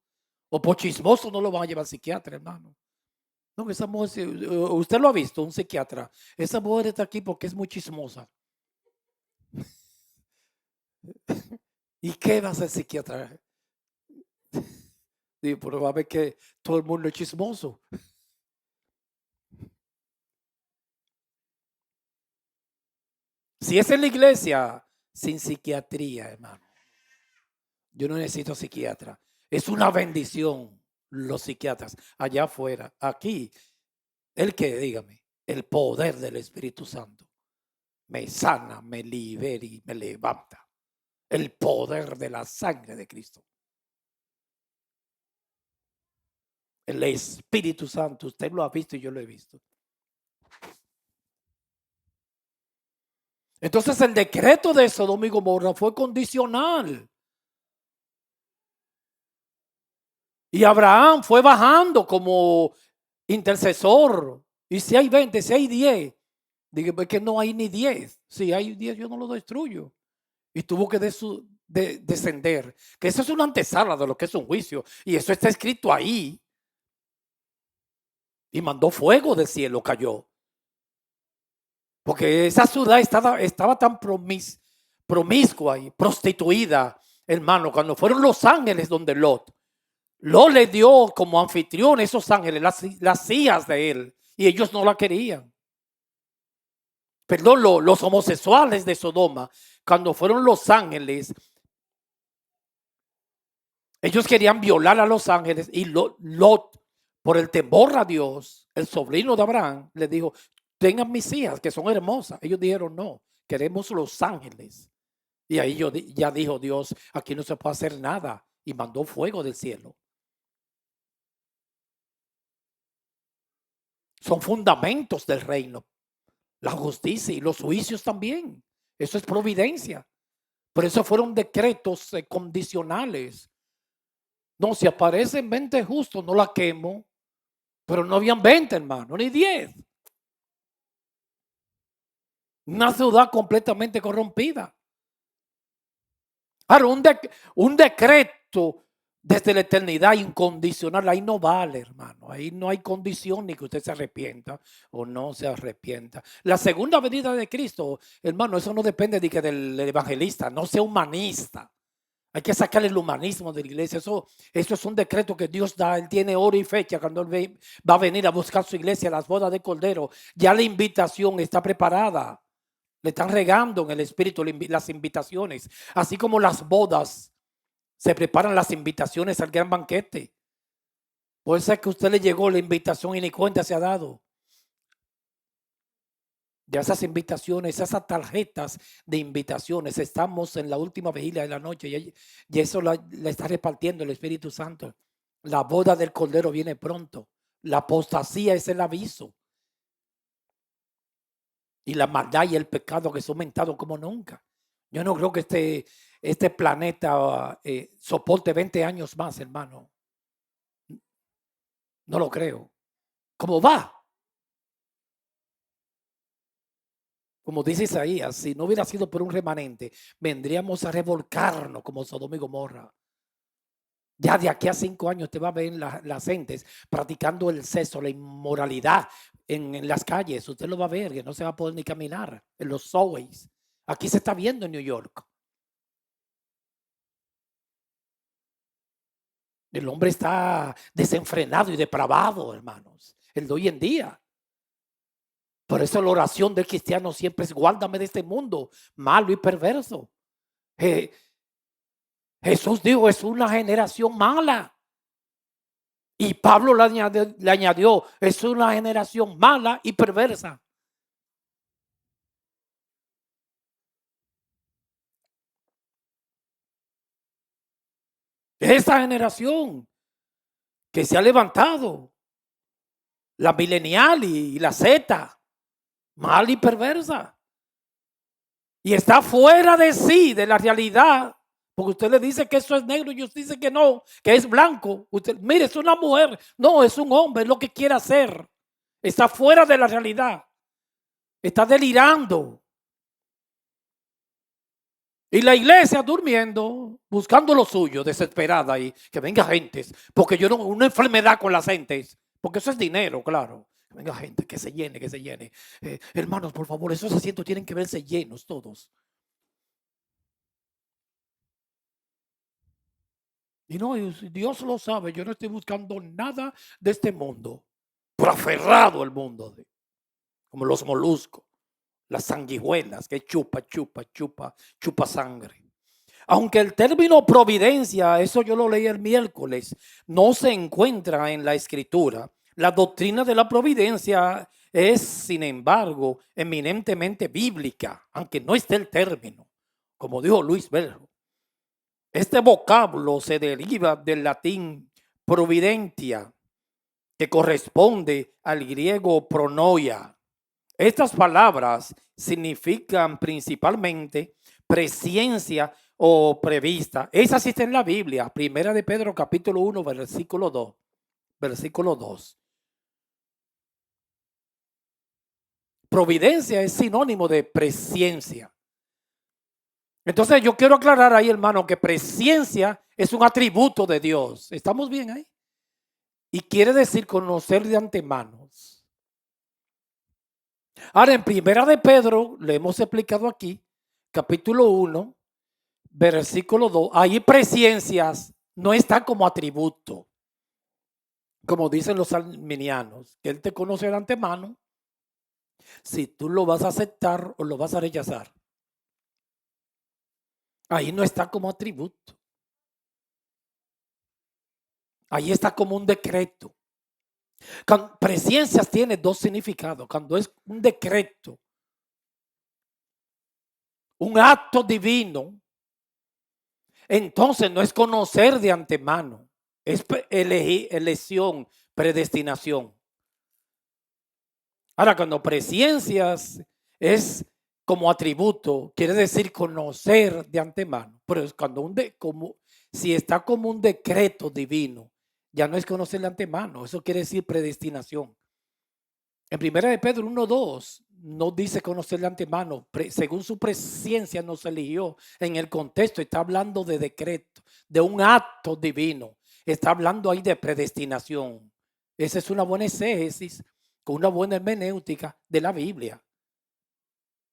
O por chismoso no lo van a llevar al psiquiatra, hermano. No, esa mujer, usted lo ha visto, un psiquiatra. Esa mujer está aquí porque es muy chismosa. ¿Y qué va a hacer el psiquiatra? Digo, pero va a ver que todo el mundo es chismoso. Si es en la iglesia, sin psiquiatría, hermano. Yo no necesito psiquiatra. Es una bendición los psiquiatras allá afuera. Aquí, el que, dígame, el poder del Espíritu Santo me sana, me libera y me levanta. El poder de la sangre de Cristo. El Espíritu Santo, usted lo ha visto y yo lo he visto. Entonces el decreto de Sodoma y Gomorra fue condicional. Y Abraham fue bajando como intercesor. Y si hay 20, si hay 10, digo, es que no hay ni 10. Si hay 10, yo no lo destruyo. Y tuvo que descender. Que eso es una antesala de lo que es un juicio. Y eso está escrito ahí. Y mandó fuego del cielo, cayó. Porque esa ciudad estaba tan promiscua y prostituida, hermano, cuando fueron los ángeles donde Lot le dio como anfitrión esos ángeles, las hijas de él, y ellos no la querían. perdón, los homosexuales de Sodoma, cuando fueron los ángeles, ellos querían violar a los ángeles y Lot, por el temor a Dios, el sobrino de Abraham, le dijo, tengan mis hijas que son hermosas. Ellos dijeron, no, queremos los ángeles. Y ahí ya dijo Dios, aquí no se puede hacer nada. Y mandó fuego del cielo. Son fundamentos del reino. La justicia y los juicios también. Eso es providencia. Por eso fueron decretos condicionales. No, si aparecen 20 justos, no la quemo. Pero no habían 20, hermano, ni 10. Una ciudad completamente corrompida. Ahora, un decreto desde la eternidad incondicional, ahí no vale, hermano. Ahí no hay condición ni que usted se arrepienta o no se arrepienta. La segunda venida de Cristo, hermano, eso no depende del evangelista, no sea humanista. Hay que sacarle el humanismo de la iglesia. Eso es un decreto que Dios da. Él tiene hora y fecha cuando Él va a venir a buscar su iglesia, las bodas de Cordero. Ya la invitación está preparada. Le están regando en el Espíritu las invitaciones. Así como las bodas se preparan las invitaciones al gran banquete. Puede ser que a usted le llegó la invitación y ni cuenta se ha dado. De esas invitaciones, esas tarjetas de invitaciones, estamos en la última vigilia de la noche y eso la está repartiendo el Espíritu Santo. La boda del Cordero viene pronto. La apostasía es el aviso. Y la maldad y el pecado que son aumentados como nunca. Yo no creo que este planeta soporte 20 años más, hermano. No lo creo. ¿Cómo va? Como dice Isaías, si no hubiera sido por un remanente, vendríamos a revolcarnos como Sodoma y Gomorra. Ya de aquí a 5 años te va a ver las gentes practicando el sexo, la inmoralidad en las calles. Usted lo va a ver, que no se va a poder ni caminar en los subways. Aquí se está viendo en New York. El hombre está desenfrenado y depravado, hermanos. El de hoy en día. Por eso la oración del cristiano siempre es: guárdame de este mundo malo y perverso. Jesús dijo, es una generación mala. Y Pablo le añadió, es una generación mala y perversa. Esa generación que se ha levantado, la milenial y la Z, mala y perversa. Y está fuera de sí, de la realidad. Porque usted le dice que eso es negro y usted dice que no, que es blanco. Usted, mire, es una mujer. No, es un hombre, es lo que quiere hacer. Está fuera de la realidad. Está delirando. Y la iglesia durmiendo, buscando lo suyo, desesperada, y que venga gentes, porque yo no, una enfermedad con las gentes, porque eso es dinero, claro. Que venga gente, que se llene, que se llene. Hermanos, por favor, esos asientos tienen que verse llenos todos. Y no, Dios lo sabe, yo no estoy buscando nada de este mundo, pero aferrado al mundo, como los moluscos, las sanguijuelas que chupa sangre. Aunque el término providencia, eso yo lo leí el miércoles, no se encuentra en la escritura. La doctrina de la providencia es, sin embargo, eminentemente bíblica, aunque no esté el término, como dijo Luis Berro. Este vocablo se deriva del latín providentia, que corresponde al griego pronoia. Estas palabras significan principalmente presciencia o prevista. Esa sí está en la Biblia, Primera de Pedro capítulo 1, versículo 2. Versículo 2. Providencia es sinónimo de presciencia. Entonces yo quiero aclarar ahí, hermano, que presciencia es un atributo de Dios. ¿Estamos bien ahí? Y quiere decir conocer de antemano. Ahora, en Primera de Pedro, le hemos explicado aquí, capítulo 1, versículo 2, ahí presciencias no está como atributo, como dicen los arminianos, que Él te conoce de antemano Si tú lo vas a aceptar o lo vas a rechazar. Ahí no está como atributo. Ahí está como un decreto. Presencias tiene dos significados. Cuando es un decreto, un acto divino, entonces no es conocer de antemano, es elección, predestinación. Ahora, cuando presencias es como atributo, quiere decir conocer de antemano. Pero es cuando si está como un decreto divino, ya no es conocer de antemano, eso quiere decir predestinación. En primera de Pedro 1:2 no dice conocer de antemano, según su presencia nos eligió. En el contexto está hablando de decreto, de un acto divino. Está hablando ahí de predestinación. Esa es una buena exégesis, con una buena hermenéutica de la Biblia.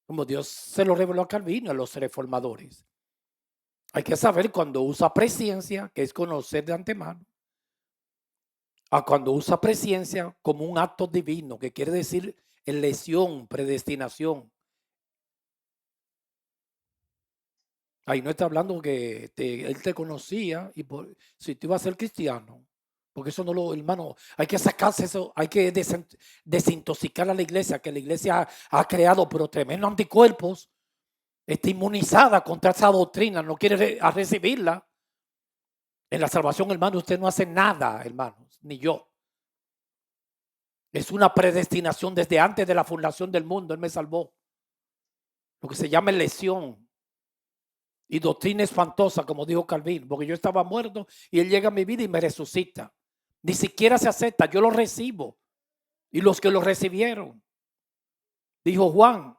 Como Dios se lo reveló a Calvino, a los reformadores. Hay que saber cuando usa presencia, que es conocer de antemano, a cuando usa presencia como un acto divino, que quiere decir elección, predestinación. Ahí no está hablando que él te conocía y si tú ibas a ser cristiano, porque eso no lo, hermano, hay que sacarse eso, hay que desintoxicar a la iglesia, que la iglesia ha creado pero tremendos anticuerpos, está inmunizada contra esa doctrina, no quiere recibirla. En la salvación, hermano, usted no hace nada, hermanos, ni yo. Es una predestinación desde antes de la fundación del mundo. Él me salvó. Lo que se llama elección y doctrina espantosa, como dijo Calvin, porque yo estaba muerto y él llega a mi vida y me resucita. Ni siquiera se acepta, yo lo recibo. Y los que lo recibieron, dijo Juan.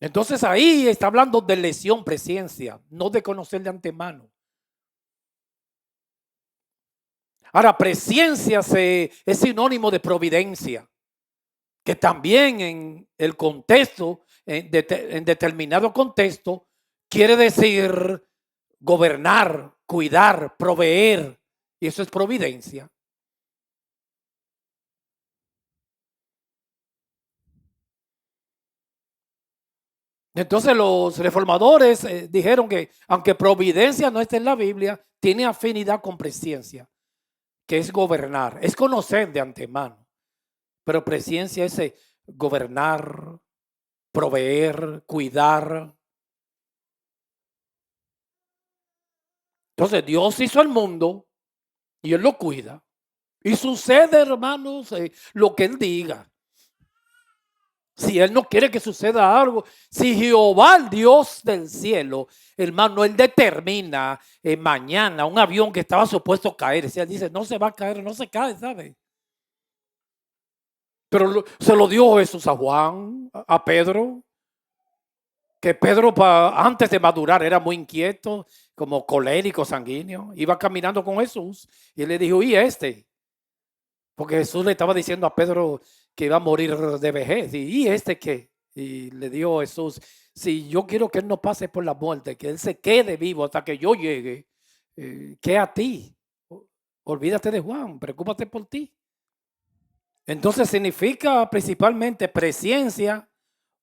Entonces ahí está hablando de elección, presencia, no de conocer de antemano. Ahora, presencia es sinónimo de providencia, que también en el contexto, en determinado contexto, quiere decir gobernar, cuidar, proveer, y eso es providencia. Entonces los reformadores dijeron que aunque providencia no está en la Biblia, tiene afinidad con presencia, que es gobernar, es conocer de antemano, pero presencia es gobernar, proveer, cuidar. Entonces Dios hizo el mundo y Él lo cuida. Y sucede, hermanos, lo que Él diga. Si Él no quiere que suceda algo, si Jehová, el Dios del cielo, hermano, Él determina mañana un avión que estaba supuesto a caer. Si Él dice, no se va a caer, no se cae, ¿sabe? Pero se lo dio Jesús a Juan, a Pedro, que Pedro antes de madurar era muy inquieto, como colérico, sanguíneo. Iba caminando con Jesús y él le dijo, ¿y este? Porque Jesús le estaba diciendo a Pedro que iba a morir de vejez. ¿Y este qué? Y le dijo Jesús, si yo quiero que él no pase por la muerte, que él se quede vivo hasta que yo llegue, ¿qué a ti? Olvídate de Juan, preocúpate por ti. Entonces significa principalmente presencia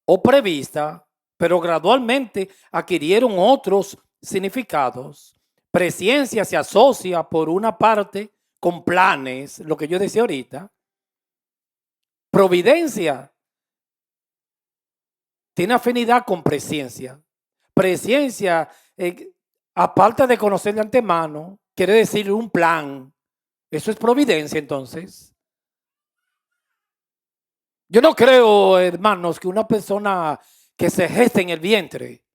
o prevista, pero gradualmente adquirieron otros significados. Presencia se asocia por una parte con planes, lo que yo decía ahorita. Providencia tiene afinidad con presencia. Presencia, aparte de conocer de antemano, quiere decir un plan. Eso es providencia entonces. Yo no creo, hermanos, que una persona que se geste en el vientre,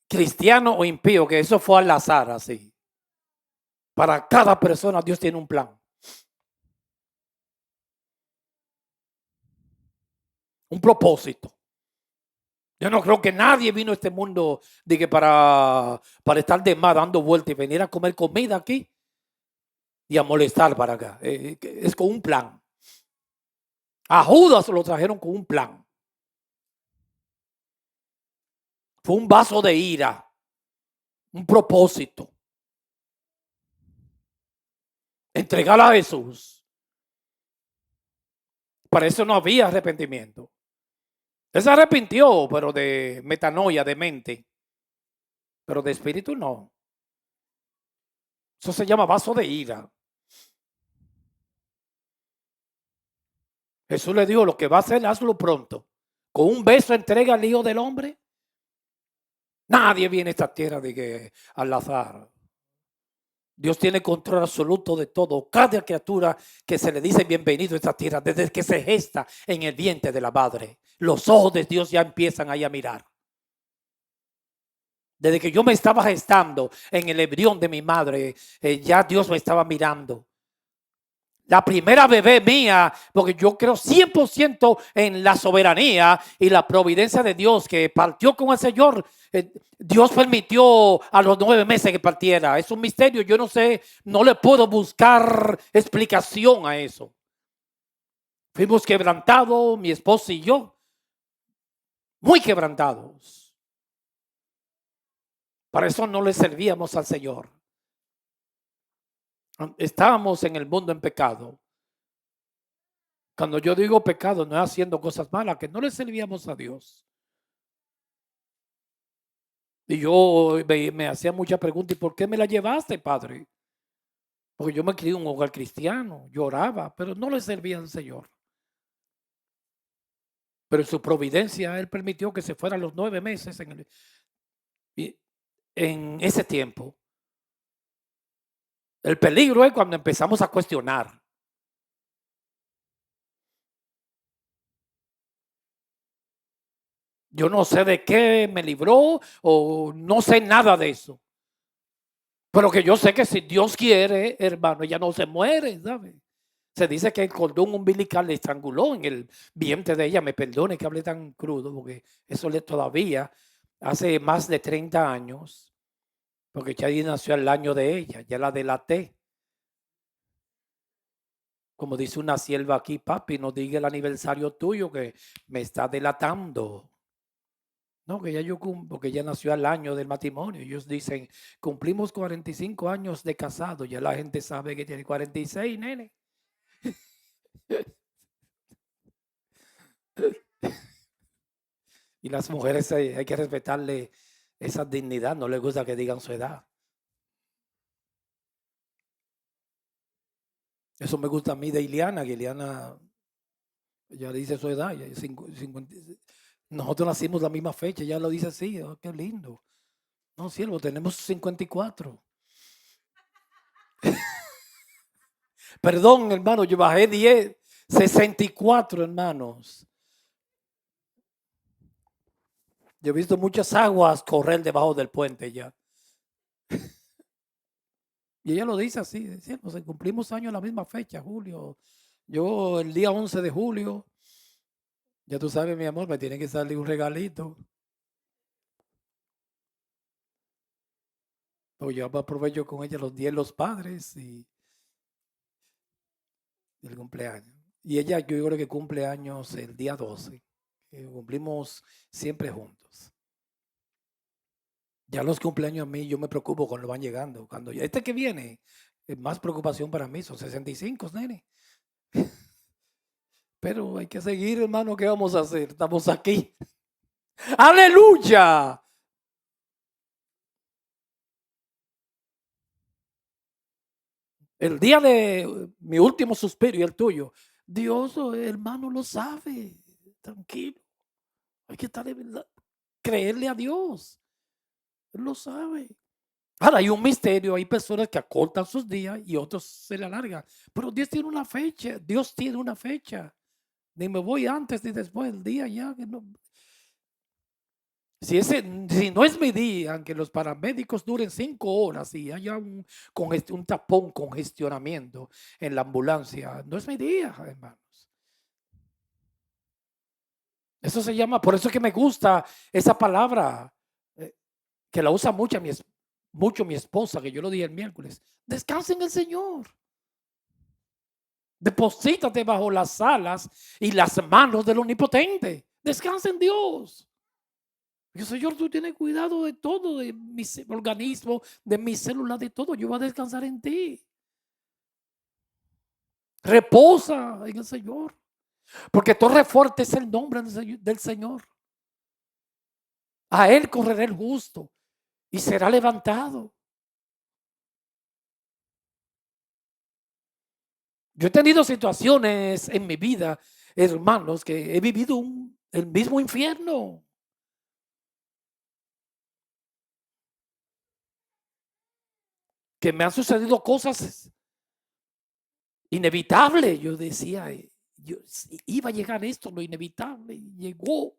cristiano o impío, que eso fue al azar así. Para cada persona Dios tiene un plan. Un propósito. Yo no creo que nadie vino a este mundo de que para estar de más dando vueltas y venir a comer comida aquí y a molestar para acá. Es con un plan. A Judas lo trajeron con un plan. Fue un vaso de ira, un propósito. Entregar a Jesús. Para eso no había arrepentimiento. Él se arrepintió, pero de metanoia, de mente. Pero de espíritu no. Eso se llama vaso de ira. Jesús le dijo, lo que va a hacer, hazlo pronto. Con un beso entrega al Hijo del Hombre. Nadie viene a esta tierra de que al azar. Dios tiene control absoluto de todo. Cada criatura que se le dice bienvenido a esta tierra, desde que se gesta en el vientre de la madre, los ojos de Dios ya empiezan ahí a mirar. Desde que yo me estaba gestando en el embrión de mi madre, ya Dios me estaba mirando. La primera bebé mía, porque yo creo 100% en la soberanía y la providencia de Dios que partió con el Señor. Dios permitió a los 9 meses que partiera. Es un misterio. Yo no sé, no le puedo buscar explicación a eso. Fuimos quebrantados, mi esposa y yo, muy quebrantados. Para eso no le servíamos al Señor. Estábamos en el mundo en pecado. Cuando yo digo pecado, no es haciendo cosas malas, que no le servíamos a Dios. Y yo me hacía muchas preguntas. ¿Y por qué me la llevaste, padre? Porque yo me crié en un hogar cristiano, lloraba, pero no le servía al Señor. Pero en su providencia, Él permitió que se fueran los 9 meses en ese tiempo. El peligro es cuando empezamos a cuestionar. Yo no sé de qué me libró o no sé nada de eso. Pero que yo sé que si Dios quiere, hermano, ella no se muere, ¿sabe? Se dice que el cordón umbilical le estranguló en el vientre de ella. Me perdone que hable tan crudo, porque eso le todavía hace más de 30 años, porque ya nació el año de ella, ya la delaté. Como dice una sierva aquí, papi, no diga el aniversario tuyo que me está delatando. No, que ya yo porque ya nació al año del matrimonio. Ellos dicen, cumplimos 45 años de casado. Ya la gente sabe que tiene 46, nene. Y las mujeres hay que respetarle esa dignidad. No les gusta que digan su edad. Eso me gusta a mí de Iliana, que Iliana ya dice su edad. Ya 50, nosotros nacimos la misma fecha, ya lo dice así. Oh, qué lindo. No, siervo, tenemos 54. Perdón, hermano, yo bajé 10, 64, hermanos. Yo he visto muchas aguas correr debajo del puente ya. Y ella lo dice así, decimos, cumplimos años la misma fecha, julio. Yo el día 11 de julio, ya tú sabes, mi amor, me tiene que salir un regalito. Pues yo aprovecho con ella los 10 los padres y el cumpleaños. Y ella, yo creo que cumple años el día 12. Cumplimos siempre juntos. Ya los cumpleaños a mí, yo me preocupo cuando van llegando. Cuando este que viene, es más preocupación para mí, son 65, nene. Pero hay que seguir, hermano, ¿qué vamos a hacer? Estamos aquí. ¡Aleluya! El día de mi último suspiro y el tuyo, Dios, hermano, lo sabe. Tranquilo. Hay que estar, creerle a Dios. Él lo sabe. Ahora hay un misterio, hay personas que acortan sus días y otros se le alargan. Pero Dios tiene una fecha, Dios tiene una fecha. Ni me voy antes ni después del día ya. Que no. Si no es mi día, aunque los paramédicos duren 5 horas y haya un tapón, congestionamiento en la ambulancia, no es mi día, hermanos. Eso se llama, por eso es que me gusta esa palabra, que la usa mucho mi esposa, que yo lo dije el miércoles. Descansa en el Señor. Deposítate bajo las alas y las manos del Omnipotente. Descansa en Dios. Dios, Señor, tú tienes cuidado de todo, de mi organismo, de mis células, de todo. Yo voy a descansar en ti. Reposa en el Señor. Porque torre fuerte es el nombre del Señor. A Él correrá el justo y será levantado. Yo he tenido situaciones en mi vida, hermanos, que he vivido el mismo infierno. Que me han sucedido cosas inevitables. Yo decía, iba a llegar esto, lo inevitable, y llegó.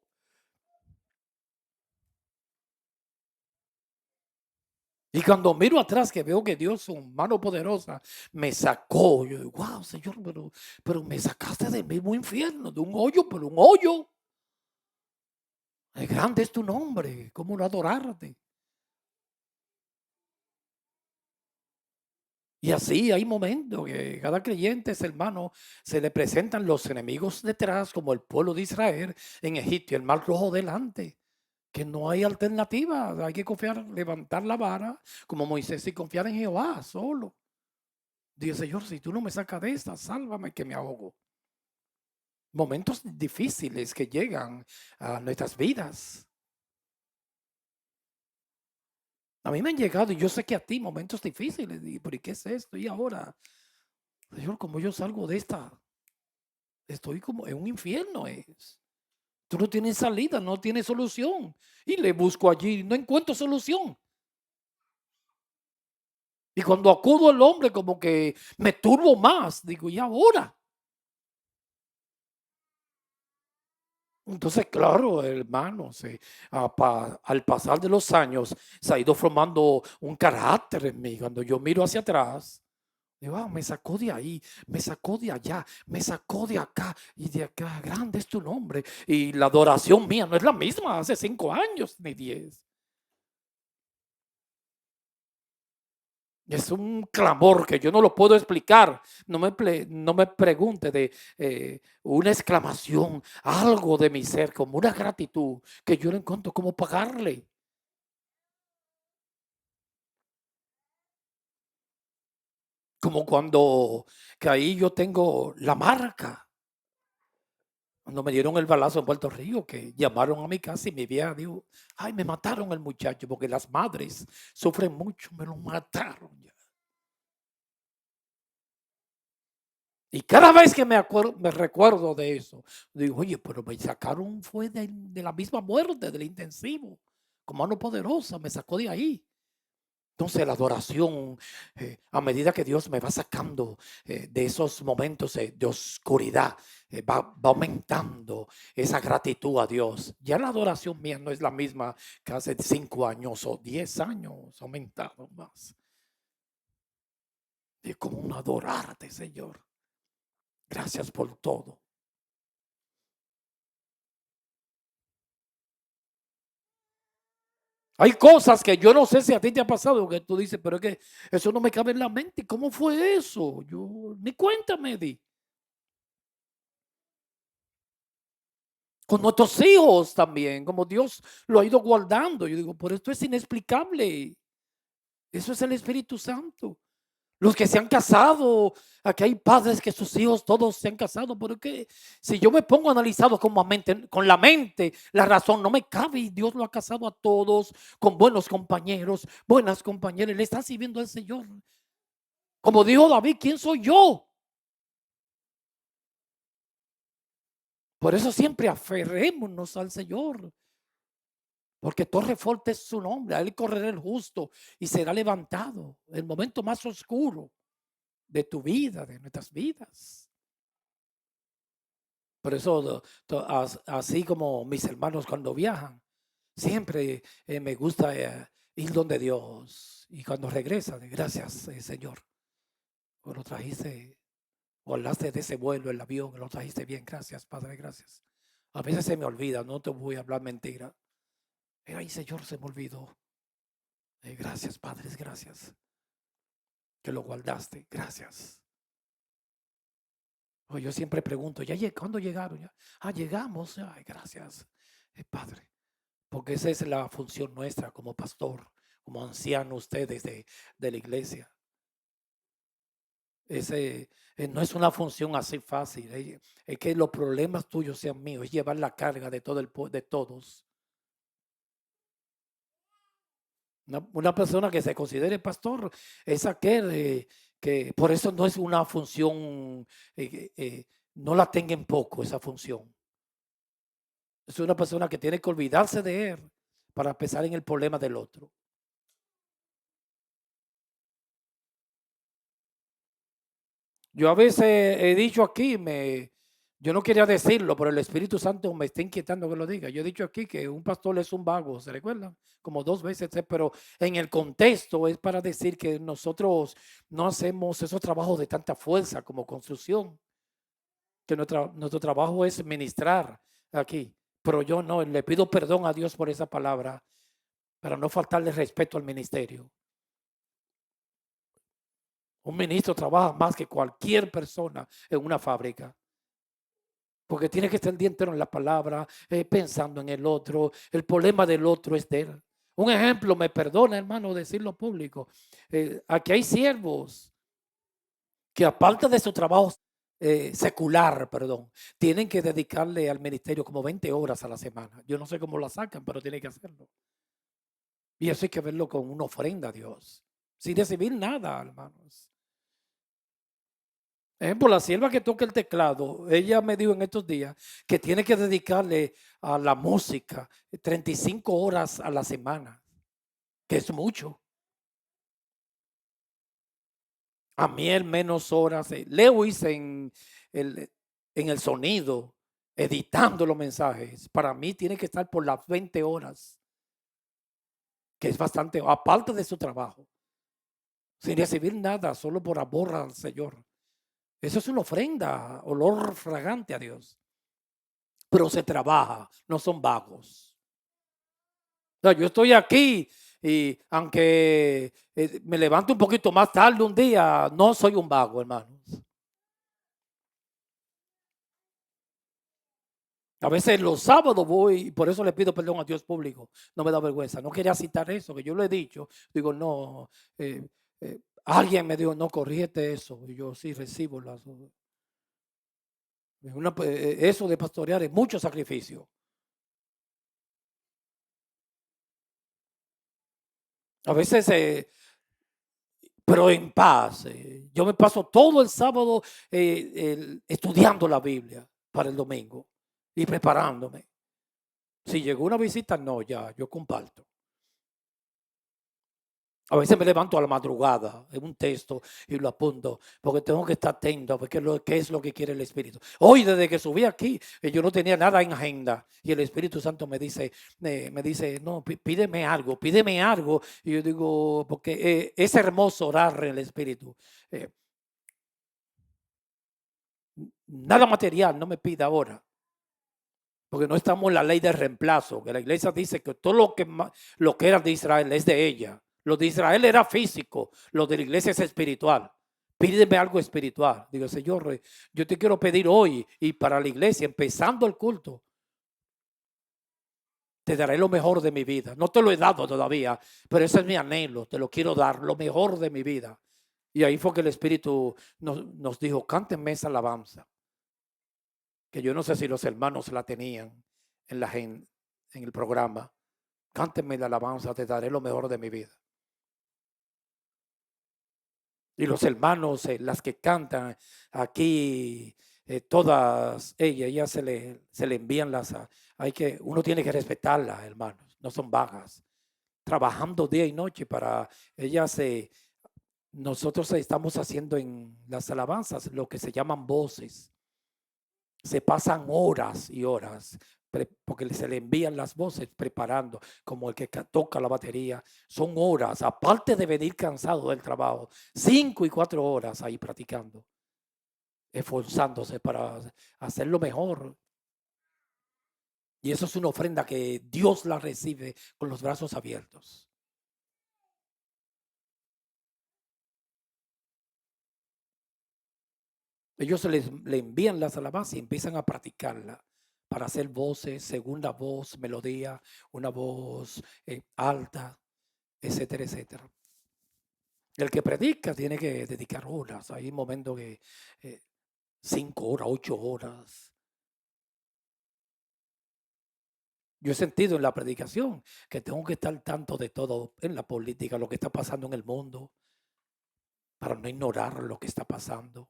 Y cuando miro atrás que veo que Dios, su mano poderosa, me sacó. Yo digo, wow, Señor, pero me sacaste del mismo infierno, de un hoyo, pero un hoyo. Grande es tu nombre, cómo no adorarte. Y así hay momentos que cada creyente, hermano, se le presentan los enemigos detrás, como el pueblo de Israel en Egipto, y el mar rojo delante, que no hay alternativa. Hay que confiar, levantar la vara, como Moisés, y confiar en Jehová solo. Dice, Señor, si tú no me sacas de esta, sálvame que me ahogo. Momentos difíciles que llegan a nuestras vidas. A mí me han llegado, y yo sé que a ti, momentos difíciles. Y, ¿pero qué es esto? Y ahora, Señor, como yo salgo de esta, estoy como en un infierno. Tú no tienes salida, no tienes solución. Y le busco allí, no encuentro solución. Y cuando acudo al hombre, como que me turbo más. Digo, ¿y ahora? Entonces, claro, hermano, al pasar de los años se ha ido formando un carácter en mí. Cuando yo miro hacia atrás, digo, me sacó de ahí, me sacó de allá, me sacó de acá y de acá. Grande es tu nombre. Y la adoración mía no es la misma hace 5 años ni 10. Es un clamor que yo no lo puedo explicar. No me pregunte de una exclamación, algo de mi ser, como una gratitud que yo no encuentro cómo pagarle. Como cuando que ahí yo tengo la marca. Cuando me dieron el balazo en Puerto Rico, que llamaron a mi casa y mi vieja dijo, ay, me mataron al muchacho porque las madres sufren mucho, me lo mataron ya. Y cada vez que me recuerdo de eso, digo, oye, pero me sacaron fue de la misma muerte, del intensivo, con mano poderosa, me sacó de ahí. Entonces la adoración, a medida que Dios me va sacando de esos momentos de oscuridad, va aumentando esa gratitud a Dios. Ya la adoración mía no es la misma que hace 5 años o 10 años, ha aumentado más. Es como un adorarte, Señor. Gracias por todo. Hay cosas que yo no sé si a ti te ha pasado que tú dices, pero es que eso no me cabe en la mente. ¿Cómo fue eso? Yo ni cuenta me di. Con nuestros hijos también, como Dios lo ha ido guardando. Yo digo, por esto es inexplicable. Eso es el Espíritu Santo. Los que se han casado, aquí hay padres que sus hijos todos se han casado, porque si yo me pongo analizado con la mente, la razón no me cabe y Dios lo ha casado a todos con buenos compañeros, buenas compañeras, le está sirviendo al Señor. Como dijo David, ¿quién soy yo? Por eso siempre aferrémonos al Señor, porque torre fuerte es su nombre, a él correrá el justo y será levantado. El momento más oscuro de tu vida, de nuestras vidas. Por eso, así como mis hermanos cuando viajan, siempre me gusta ir donde Dios. Y cuando regresan, gracias, Señor, por lo trajiste, o hablaste de ese vuelo, el avión, lo trajiste bien. Gracias, Padre, gracias. A veces se me olvida, no te voy a hablar mentira. Pero ay, Señor, se me olvidó. Gracias, Padre, gracias. Que lo guardaste, gracias. Yo siempre pregunto, ¿cuándo llegaron? Ya? Llegamos, ay, gracias, Padre. Porque esa es la función nuestra como pastor, como anciano ustedes de la iglesia. Ese, no es una función así fácil. Es que los problemas tuyos sean míos, es llevar la carga de todo de todos. Una persona que se considere pastor es aquel que por eso no es una función, no la tenga en poco esa función. Es una persona que tiene que olvidarse de él para pensar en el problema del otro. Yo a veces he dicho aquí, yo no quería decirlo, pero el Espíritu Santo me está inquietando que lo diga. Yo he dicho aquí que un pastor es un vago, ¿se recuerdan? Como 2 veces, pero en el contexto es para decir que nosotros no hacemos esos trabajos de tanta fuerza como construcción, que nuestro trabajo es ministrar aquí. Pero yo no, le pido perdón a Dios por esa palabra para no faltarle respeto al ministerio. Un ministro trabaja más que cualquier persona en una fábrica. Porque tiene que estar el día entero en la palabra, pensando en el otro. El problema del otro es de él. Un ejemplo, me perdona, hermano, decirlo público. Aquí hay siervos que aparte de su trabajo secular, perdón, tienen que dedicarle al ministerio como 20 horas a la semana. Yo no sé cómo la sacan, pero tienen que hacerlo. Y eso hay que verlo con una ofrenda a Dios, sin recibir nada, hermanos. Ejemplo, la sierva que toca el teclado, ella me dijo en estos días que tiene que dedicarle a la música 35 horas a la semana, que es mucho. A mí el menos horas. Lewis en el sonido, editando los mensajes, para mí tiene que estar por las 20 horas, que es bastante, aparte de su trabajo, sin recibir nada, solo por amor al Señor. Eso es una ofrenda, olor fragante a Dios. Pero se trabaja, no son vagos. O sea, yo estoy aquí y aunque me levanto un poquito más tarde un día, no soy un vago, hermanos. A veces los sábados voy y por eso le pido perdón a Dios público. No me da vergüenza. No quería citar eso, que yo lo he dicho. Digo, no. Alguien me dijo, no, corrígete eso. Y yo sí recibo eso de pastorear es mucho sacrificio. A veces pero en paz. Yo me paso todo el sábado estudiando la Biblia para el domingo y preparándome. Si llegó una visita, no, ya, yo comparto. A veces me levanto a la madrugada en un texto y lo apunto porque tengo que estar atento porque qué es lo que quiere el Espíritu. Hoy desde que subí aquí yo no tenía nada en agenda y el Espíritu Santo me dice, no, pídeme algo. Y yo digo, porque es hermoso orar en el Espíritu. Eh, Nada material, no me pida ahora. Porque no estamos en la ley de reemplazo, que la iglesia dice que todo lo que era de Israel es de ella. Lo de Israel era físico, lo de la iglesia es espiritual. Pídeme algo espiritual. Digo, Señor, yo te quiero pedir hoy y para la iglesia, empezando el culto, te daré lo mejor de mi vida. No te lo he dado todavía, pero ese es mi anhelo. Te lo quiero dar, lo mejor de mi vida. Y ahí fue que el Espíritu nos dijo, cántenme esa alabanza. Que yo no sé si los hermanos la tenían en el programa. Cánteme la alabanza, te daré lo mejor de mi vida. Y los hermanos, las que cantan aquí, todas ellas se le envían uno tiene que respetarlas, hermanos, no son vagas, trabajando día y noche para ellas. Nosotros estamos haciendo en las alabanzas lo que se llaman voces. Se pasan horas y horas porque se le envían las voces preparando, como el que toca la batería. Son horas, aparte de venir cansado del trabajo, 5 y 4 horas ahí practicando, esforzándose para hacerlo mejor. Y eso es una ofrenda que Dios la recibe con los brazos abiertos. Ellos le envían las alabanzas y empiezan a practicarla para hacer voces, segunda voz, melodía, una voz alta, etcétera, etcétera. El que predica tiene que dedicar horas. Hay momentos que 5 horas, 8 horas. Yo he sentido en la predicación que tengo que estar al tanto de todo en la política, lo que está pasando en el mundo, para no ignorar lo que está pasando.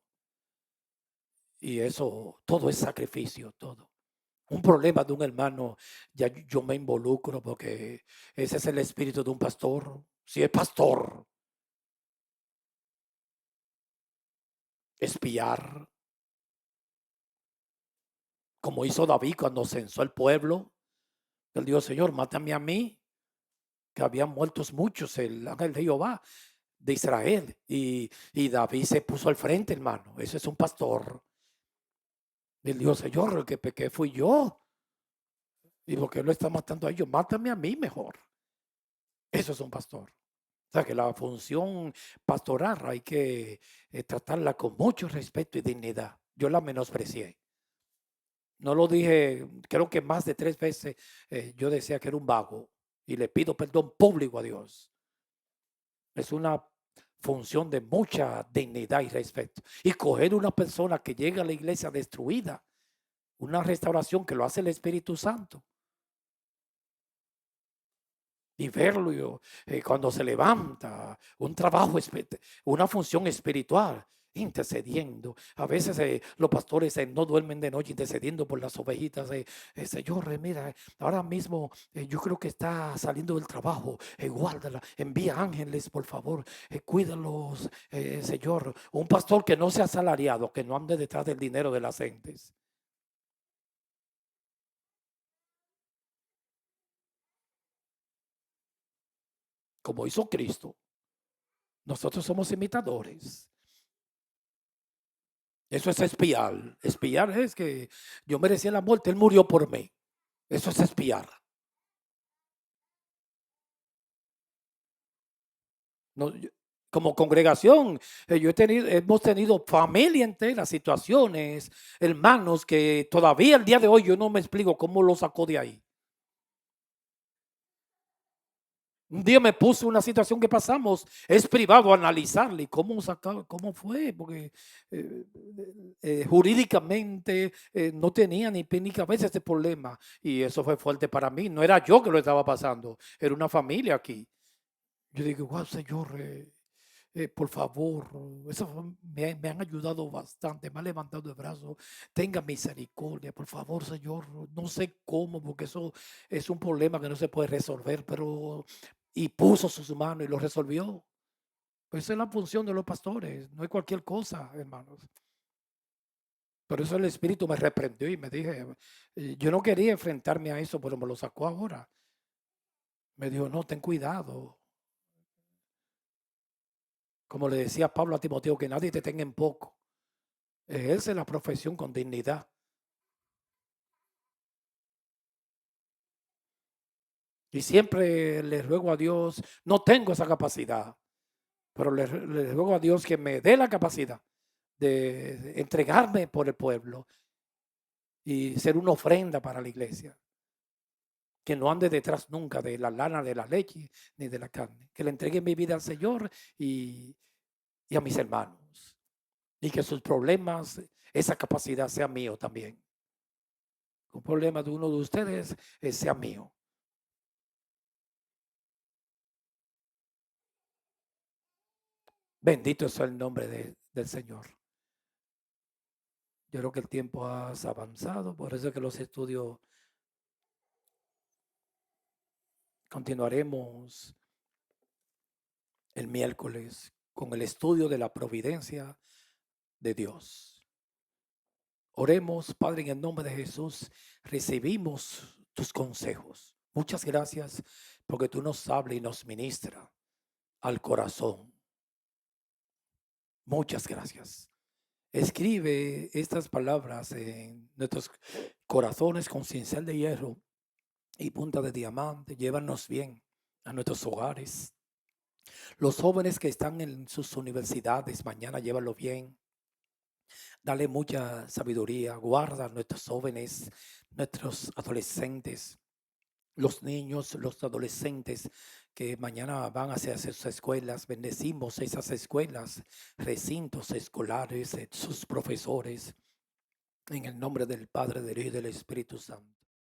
Y eso, todo es sacrificio, todo. Un problema de un hermano, ya yo me involucro porque ese es el espíritu de un pastor. Si es pastor, espiar, como hizo David cuando censó el pueblo. Él dijo, Señor, mátame a mí, que habían muertos muchos, el ángel de Jehová de Israel. Y David se puso al frente, hermano. Ese es un pastor. Él dijo, Señor, el que pequé fui yo. ¿Y por qué lo está matando a ellos? Mátame a mí mejor. Eso es un pastor. O sea que la función pastoral hay que tratarla con mucho respeto y dignidad. Yo la menosprecié. No lo dije, creo que más de 3 veces yo decía que era un vago y le pido perdón público a Dios. Es una función de mucha dignidad y respeto. Y coger una persona que llega a la iglesia destruida, una restauración que lo hace el Espíritu Santo, y verlo cuando se levanta, un trabajo, una función espiritual, intercediendo. A veces los pastores no duermen de noche intercediendo por las ovejitas. Señor, mira, ahora mismo yo creo que está saliendo del trabajo, guárdala, envía ángeles, por favor, cuídalos, Señor. Un pastor que no sea asalariado, que no ande detrás del dinero de las gentes, como hizo Cristo. Nosotros somos imitadores. Eso es espiar. Espiar es que yo merecía la muerte, Él murió por mí. Eso es espiar. No, como congregación, hemos tenido familia entera, situaciones, hermanos que todavía el día de hoy yo no me explico cómo lo sacó de ahí. Un día me puse una situación que pasamos, es privado analizarle cómo sacar, cómo fue, porque eh, jurídicamente no tenía ni pie ni cabeza este problema y eso fue fuerte para mí. No era yo que lo estaba pasando, era una familia aquí. Yo digo, wow, Señor, por favor, eso me han ayudado bastante, me han levantado el brazo, tenga misericordia, por favor, Señor, no sé cómo, porque eso es un problema que no se puede resolver, pero, y puso sus manos y lo resolvió. Pues esa es la función de los pastores, no es cualquier cosa, hermanos. Por eso el Espíritu me reprendió y me dije, yo no quería enfrentarme a eso, pero me lo sacó ahora. Me dijo, no, ten cuidado. Como le decía Pablo a Timoteo, que nadie te tenga en poco. Ejerce la profesión con dignidad. Y siempre le ruego a Dios, no tengo esa capacidad, pero le ruego a Dios que me dé la capacidad de entregarme por el pueblo y ser una ofrenda para la iglesia. Que no ande detrás nunca de la lana, de la leche, ni de la carne. Que le entregue mi vida al Señor y a mis hermanos. Y que sus problemas, esa capacidad sea mío también. Un problema de uno de ustedes sea mío. Bendito sea el nombre del Señor. Yo creo que el tiempo ha avanzado, por eso es que los estudios continuaremos el miércoles con el estudio de la providencia de Dios. Oremos, Padre, en el nombre de Jesús, recibimos tus consejos. Muchas gracias porque tú nos hablas y nos ministra al corazón. Muchas gracias. Escribe estas palabras en nuestros corazones con cincel de hierro y punta de diamante. Llévanos bien a nuestros hogares. Los jóvenes que están en sus universidades, mañana llévalo bien. Dale mucha sabiduría. Guarda a nuestros jóvenes, nuestros adolescentes. los niños, los adolescentes que mañana van hacia sus escuelas. Bendecimos esas escuelas, recintos escolares, sus profesores, en el nombre del Padre, del Hijo y del Espíritu Santo.